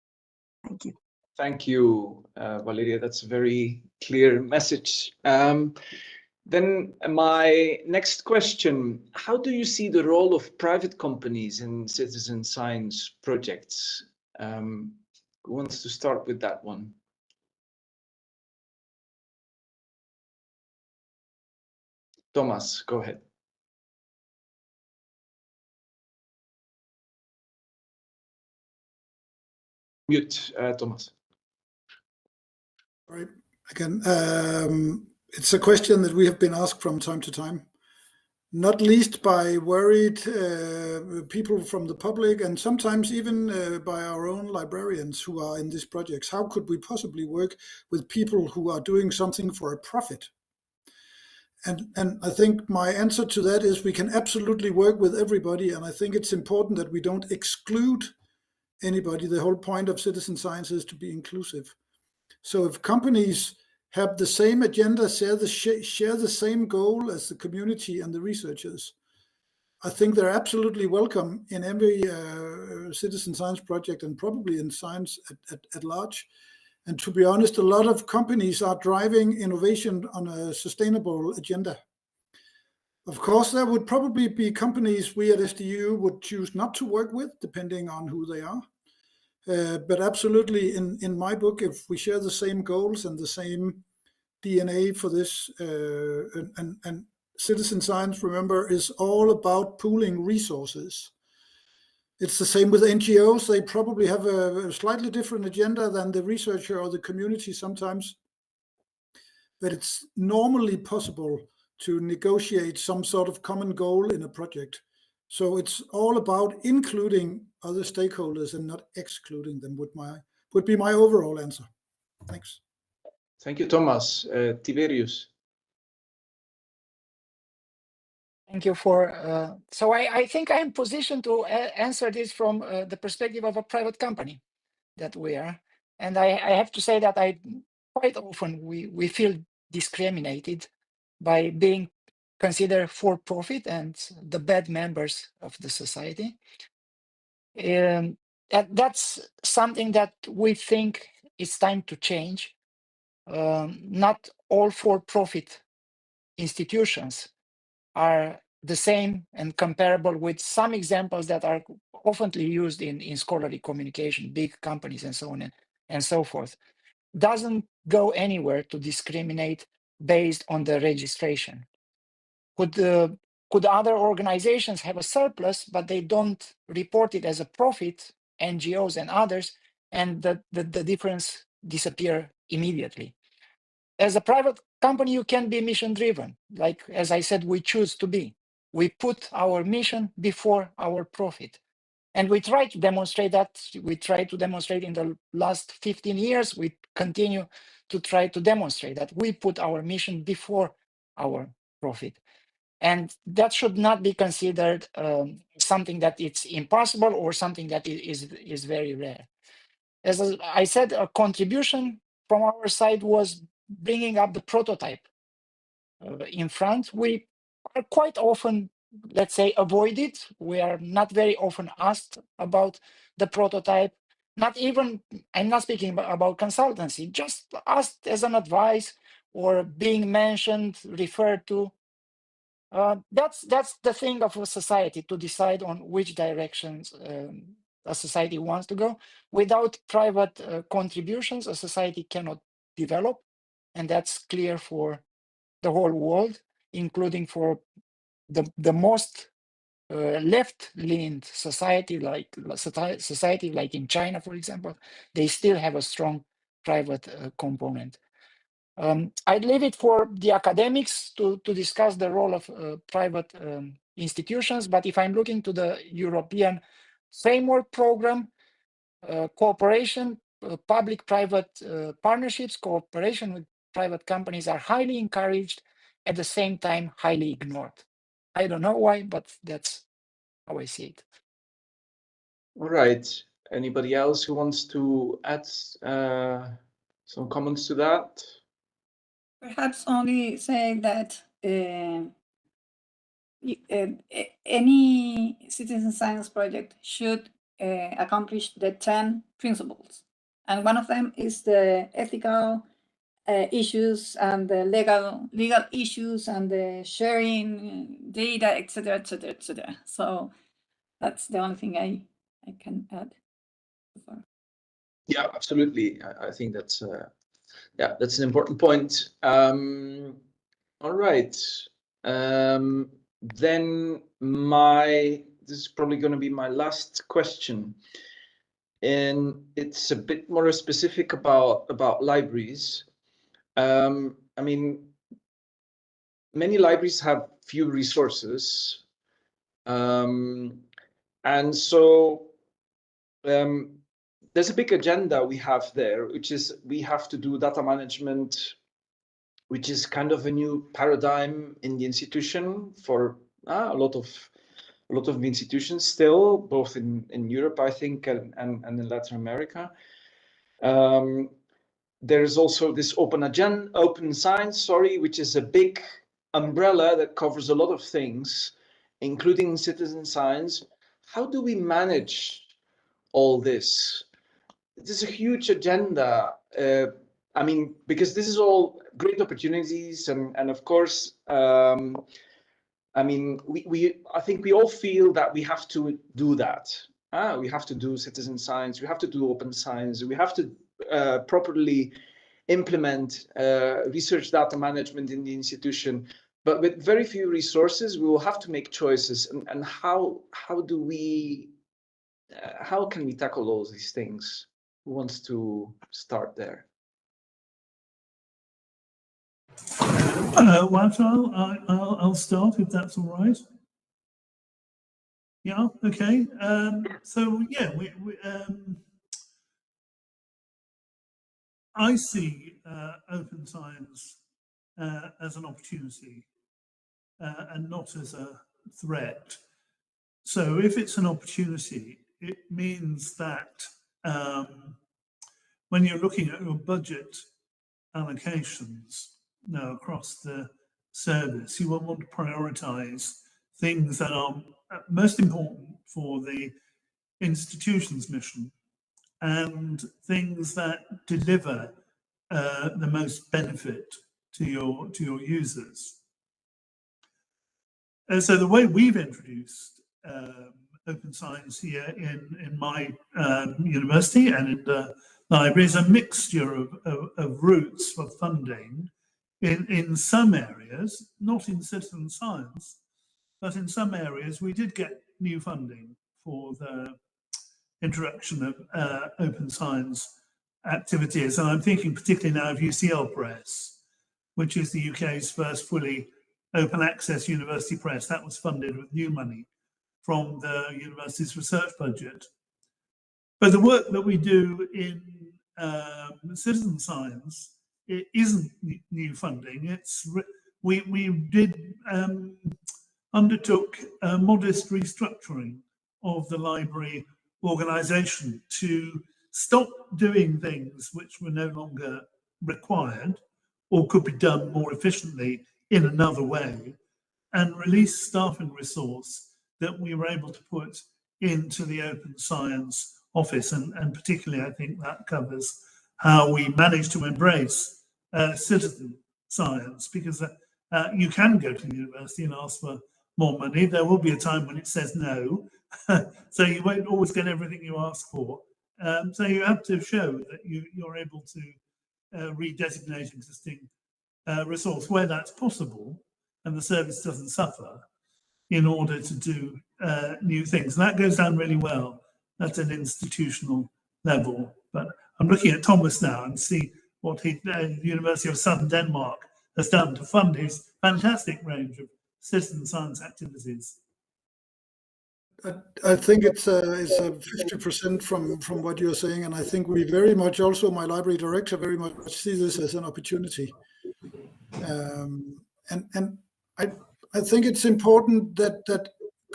[SPEAKER 7] Thank you.
[SPEAKER 3] Thank you, Valeria. That's a very clear message. Then my next question, how do you see the role of private companies in citizen science projects? Who wants to start with that one? Thomas, go ahead. Mute, Thomas.
[SPEAKER 5] All right, again, it's a question that we have been asked from time to time, not least by worried people from the public, and sometimes even by our own librarians who are in these projects. How could we possibly work with people who are doing something for a profit? And I think my answer to that is we can absolutely work with everybody, and I think it's important that we don't exclude anybody. The whole point of citizen science is to be inclusive. So if companies have the same agenda, share the same goal as the community and the researchers, I think they're absolutely welcome in every citizen science project, and probably in science at large. And to be honest, a lot of companies are driving innovation on a sustainable agenda. Of course, there would probably be companies we at SDU would choose not to work with, depending on who they are. But absolutely, in my book, if we share the same goals and the same DNA for this, and citizen science, remember, is all about pooling resources. It's the same with NGOs. They probably have a slightly different agenda than the researcher or the community sometimes, but it's normally possible to negotiate some sort of common goal in a project. So it's all about including other stakeholders and not excluding them, would be my overall answer. Thanks.
[SPEAKER 3] Thank you, Thomas. Tiberius.
[SPEAKER 2] Thank you for, so I think I'm positioned to answer this from the perspective of a private company that we are. And I have to say that quite often we feel discriminated by being considered for profit and the bad members of the society. And that's something that we think it's time to change. Not all for-profit institutions are the same and comparable, with some examples that are often used in scholarly communication, big companies and so on and so forth. Doesn't go anywhere to discriminate based on the registration. Could other organizations have a surplus, but they don't report it as a profit, NGOs and others, and the difference disappear immediately? As a private company, you can be mission driven. Like, as I said, we choose to be. We put our mission before our profit. And we try to demonstrate that. We try to demonstrate in the last 15 years. We continue to try to demonstrate that we put our mission before our profit. And that should not be considered something that it's impossible or something that is very rare. As I said, a contribution from our side was bringing up the prototype in front. We are quite often, let's say, avoided. We are not very often asked about the prototype. Not even, I'm not speaking about consultancy, just asked as an advice or being mentioned, referred to. That's the thing of a society, to decide on which directions a society wants to go. Without private contributions, a society cannot develop, and that's clear for the whole world, including for the most left-leaned society like in China, for example. They still have a strong private component. I'd leave it for the academics to discuss the role of private institutions, but if I'm looking to the European framework program, cooperation, public-private partnerships, cooperation with private companies are highly encouraged, at the same time highly ignored. I don't know why, but that's how I see it.
[SPEAKER 3] All right. Anybody else who wants to add some comments to that?
[SPEAKER 6] Perhaps only saying that any citizen science project should accomplish the 10 principles. And one of them is the ethical issues and the legal issues and the sharing data, etc., etc., etc. So that's the only thing I can add.
[SPEAKER 3] Yeah, absolutely. I think that's yeah, that's an important point. All right. Then this is probably going to be my last question, and it's a bit more specific about libraries. I mean, many libraries have few resources, and so there's a big agenda we have there, which is we have to do data management which is kind of a new paradigm in the institution for a lot of institutions still, both in Europe, I think, and in Latin America. There's also this open science, which is a big umbrella that covers a lot of things, including citizen science. How do we manage all this? It is a huge agenda. I mean, because this is all great opportunities, and of course, I mean, I think we all feel that we have to do that. We have to do citizen science. We have to do open science. We have to properly implement research data management in the institution. But with very few resources, we will have to make choices. And how can we tackle all these things? Who wants to start there?
[SPEAKER 1] Well, I'll start if that's all right. Yeah, okay. So yeah, I see open science as an opportunity and not as a threat. So if it's an opportunity, it means that when you're looking at your budget allocations now across the service, you will want to prioritize things that are most important for the institution's mission and things that deliver the most benefit to your users. So the way we've introduced open science here in my university and in the library is a mixture of routes for funding. In some areas, not in citizen science, but in some areas we did get new funding for the introduction of open science activities. And I'm thinking particularly now of UCL Press, which is the UK's first fully open access university press. That was funded with new money from the university's research budget. But the work that we do in citizen science, it isn't new funding. It's we did undertook a modest restructuring of the library organisation to stop doing things which were no longer required or could be done more efficiently in another way, and release staff and resource that we were able to put into the open science office. And particularly, I think that covers how we managed to embrace citizen science, because you can go to the university and ask for more money. There will be a time when it says no, so you won't always get everything you ask for. So you have to show that you're able to redesignate existing resource where that's possible and the service doesn't suffer in order to do new things. And that goes down really well at an institutional level. But I'm looking at Thomas now and see what the University of Southern Denmark has done to fund his fantastic range of citizen science activities.
[SPEAKER 5] I think it's a 50% from what you're saying, and I think we very much also, my library director, very much see this as an opportunity. And I think it's important that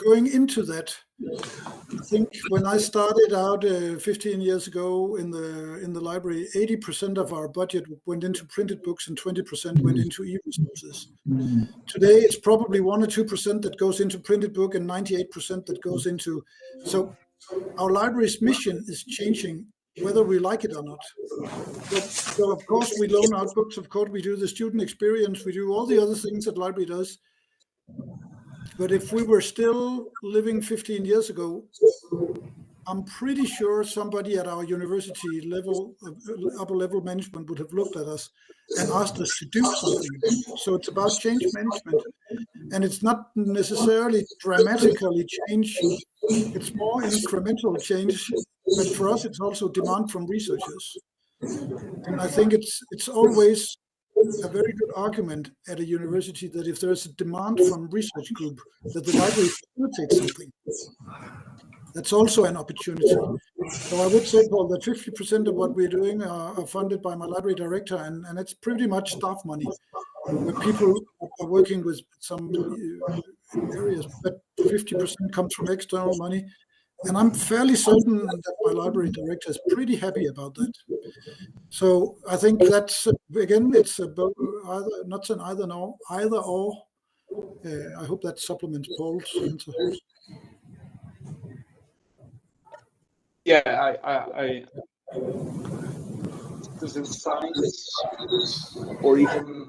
[SPEAKER 5] going into that, I think when I started out 15 years ago in the library, 80% of our budget went into printed books and 20% went into e-resources. Today, it's probably 1 or 2% that goes into printed book and 98% that goes into. So our library's mission is changing, whether we like it or not. So of course we loan out books. Of course we do the student experience. We do all the other things that library does. But if we were still living 15 years ago, I'm pretty sure somebody at our university level, upper level management would have looked at us and asked us to do something. So it's about change management. And it's not necessarily dramatically change. It's more incremental change. But for us, it's also demand from researchers. And I think it's always a very good argument at a university that if there's a demand from research group, that the library facilitates something. That's also an opportunity. So I would say, Paul, that 50% of what we're doing are funded by my library director, and it's pretty much staff money, where people are working with some areas, but 50% comes from external money. And I'm fairly certain that my library director is pretty happy about that. So I think that's, again, it's either, not an either or. I hope that supplements Paul's answer.
[SPEAKER 3] Yeah, I citizen science or even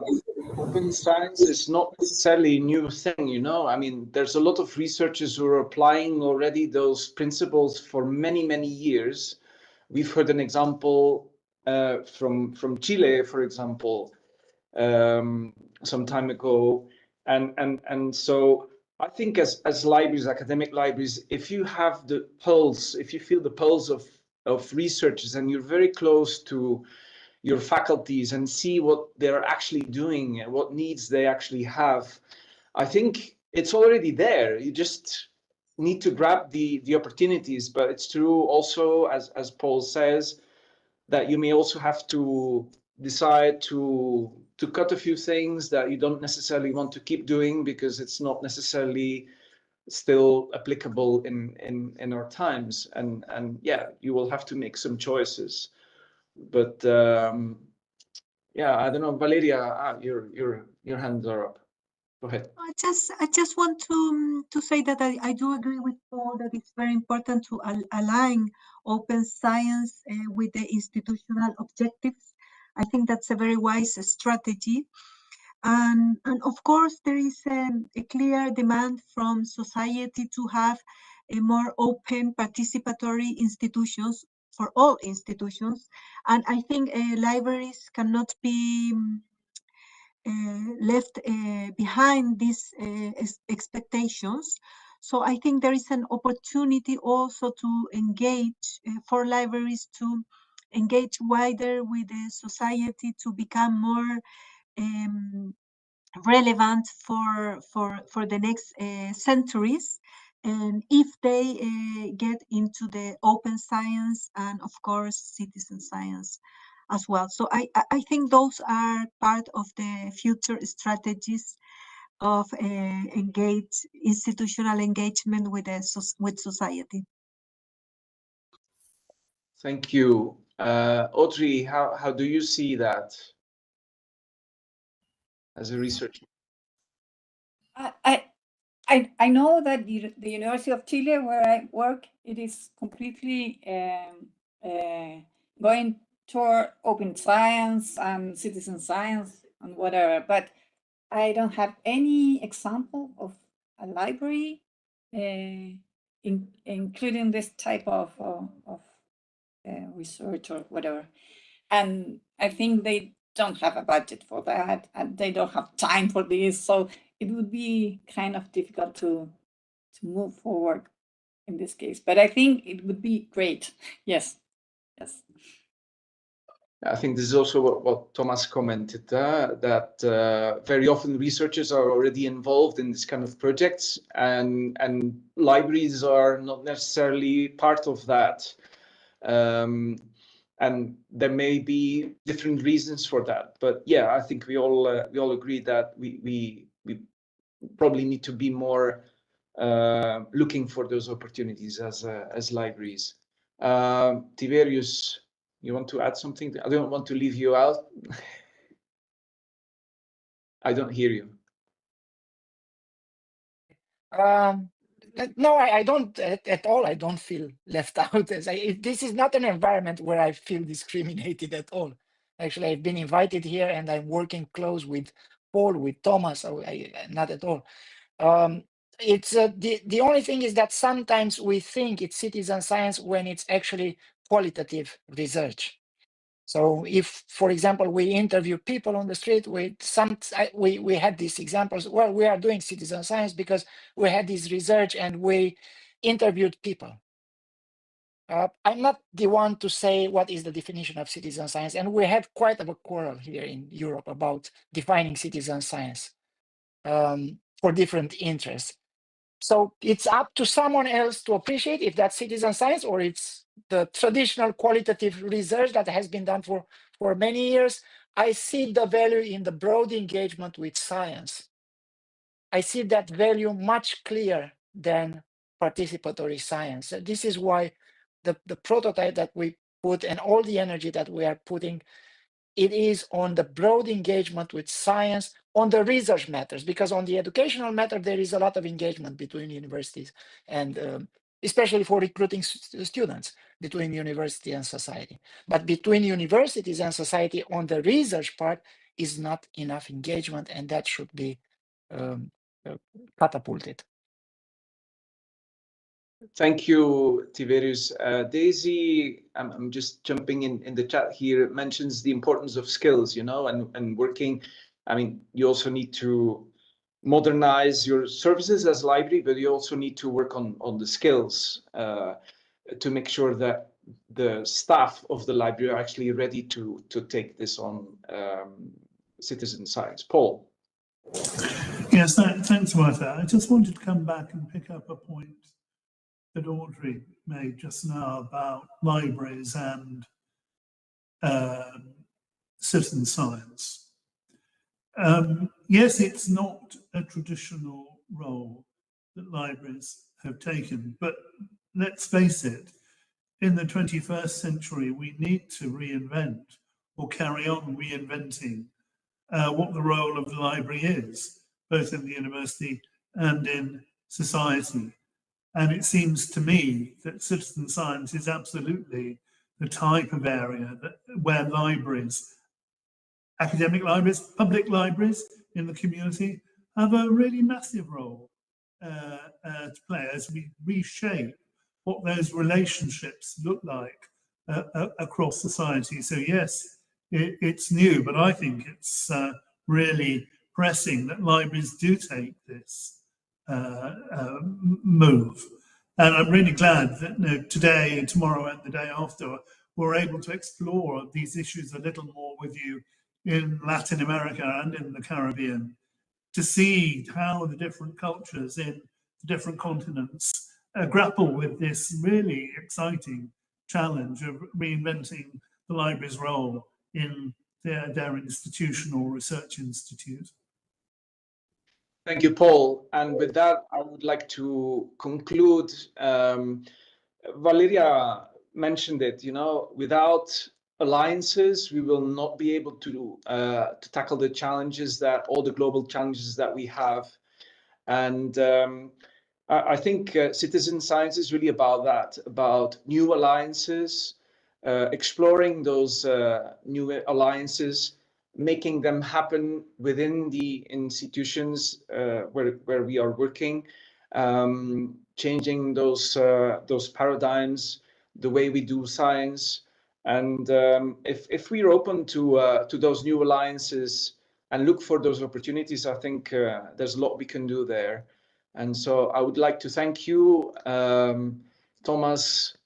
[SPEAKER 3] open science is not necessarily a new thing, you know. I mean, there's a lot of researchers who are applying already those principles for many, many years. We've heard an example from Chile, for example, some time ago, and so I think as libraries, academic libraries, if you have the pulse, if you feel the pulse of researchers and you're very close to your faculties and see what they're actually doing and what needs they actually have, I think it's already there. You just need to grab the opportunities. But it's true also, as Paul says, that you may also have to decide to cut a few things that you don't necessarily want to keep doing because it's not necessarily still applicable in our times. And yeah, you will have to make some choices. But yeah, I don't know, Valeria, your hands are up. Go ahead.
[SPEAKER 7] I just want to say that I do agree with Paul that it's very important to align open science with the institutional objectives. I think that's a very wise strategy. And of course, there is a clear demand from society to have a more open participatory institutions for all institutions. And I think libraries cannot be left behind these expectations. So I think there is an opportunity also to engage for libraries to engage wider with the society to become more relevant for the next centuries. And if they get into the open science and of course citizen science as well. So I think those are part of the future strategies of institutional engagement with society.
[SPEAKER 3] Thank you. Audrey, how do you see that as a researcher?
[SPEAKER 6] I know that the University of Chile, where I work, it is completely going toward open science and citizen science and whatever, but I don't have any example of a library including this type of research or whatever. And I think they don't have a budget for that, and they don't have time for this. So it would be kind of difficult to move forward in this case. But I think it would be great. Yes. Yes.
[SPEAKER 3] I think this is also what Thomas commented, that very often researchers are already involved in this kind of projects, and libraries are not necessarily part of that. And there may be different reasons for that. But yeah, I think we all agree that we probably need to be more looking for those opportunities as libraries. Tiberius, you want to add something? I don't want to leave you out. I don't hear you.
[SPEAKER 2] No, I don't at all. I don't feel left out. This is not an environment where I feel discriminated at all. Actually, I've been invited here and I'm working close with Paul, with Thomas, so not at all. It's the only thing is that sometimes we think it's citizen science when it's actually qualitative research. So if, for example, we interview people on the street, we had these examples. Well, we are doing citizen science because we had this research and we interviewed people. I'm not the one to say what is the definition of citizen science, and we had quite a quarrel here in Europe about defining citizen science for different interests. So it's up to someone else to appreciate if that's citizen science or it's the traditional qualitative research that has been done for many years. I see the value in the broad engagement with science. I see that value much clearer than participatory science. This is why the prototype that we put and all the energy that we are putting, it is on the broad engagement with science, on the research matters, because on the educational matter, there is a lot of engagement between universities and especially for recruiting students between university and society. But between universities and society on the research part is not enough engagement, and that should be catapulted.
[SPEAKER 3] Thank you, Tiberius. Daisy, I'm just jumping in the chat here, mentions the importance of skills, you know, and working. I mean, you also need to modernize your services as library, but you also need to work on the skills to make sure that the staff of the library are actually ready to take this on citizen science. Paul.
[SPEAKER 1] Yes, thanks, Martha. I just wanted to come back and pick up a point that Audrey made just now about libraries and citizen science. Yes, it's not a traditional role that libraries have taken, but let's face it, in the 21st century, we need to reinvent or carry on reinventing what the role of the library is, both in the university and in society. And it seems to me that citizen science is absolutely the type of area where libraries, academic libraries, public libraries in the community have a really massive role to play as we reshape what those relationships look like across society. So yes, it's new, but I think it's really pressing that libraries do take this move. And I'm really glad that today and tomorrow and the day after, we're able to explore these issues a little more with you in Latin America and in the Caribbean, to see how the different cultures in the different continents grapple with this really exciting challenge of reinventing the library's role in their institutional research institute.
[SPEAKER 3] Thank you, Paul. And with that, I would like to conclude. Valeria mentioned it, you know, without alliances, we will not be able to tackle the challenges all the global challenges that we have. And I think citizen science is really about that, about new alliances, exploring those new alliances, making them happen within the institutions where we are working, changing those paradigms, the way we do science. And if we're open to those new alliances and look for those opportunities, I think there's a lot we can do there. And so I would like to thank you, Thomas,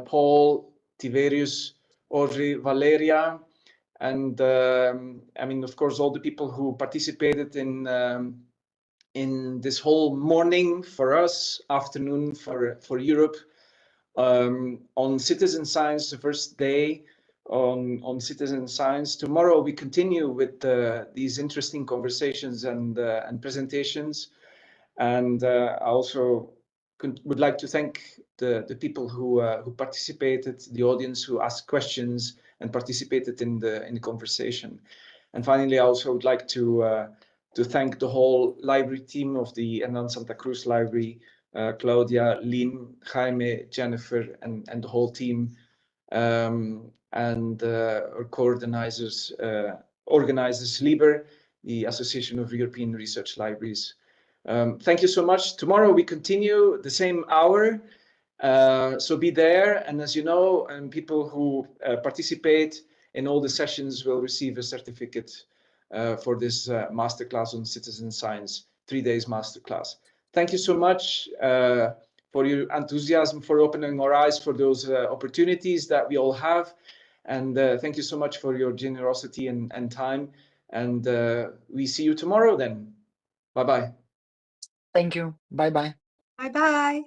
[SPEAKER 3] Paul, Tiberius, Audrey, Valeria, and I mean, of course, all the people who participated in this whole morning for us, afternoon for Europe, on citizen science, the first day on citizen science. Tomorrow we continue with these interesting conversations and presentations. And I also would like to thank the people who participated, the audience who asked questions and participated in the conversation. And finally, I also would like to thank the whole library team of the Hernán Santa Cruz Library, Claudia, Lynn, Jaime, Jennifer, and the whole team, and our co-organizers, LIBER, the Association of European Research Libraries. Thank you so much. Tomorrow we continue the same hour, so be there. And as you know, people who participate in all the sessions will receive a certificate for this masterclass on citizen science, 3 days masterclass. Thank you so much for your enthusiasm, for opening our eyes for those opportunities that we all have. And thank you so much for your generosity and time. And we see you tomorrow then. Bye-bye.
[SPEAKER 2] Thank you. Bye-bye.
[SPEAKER 7] Bye-bye.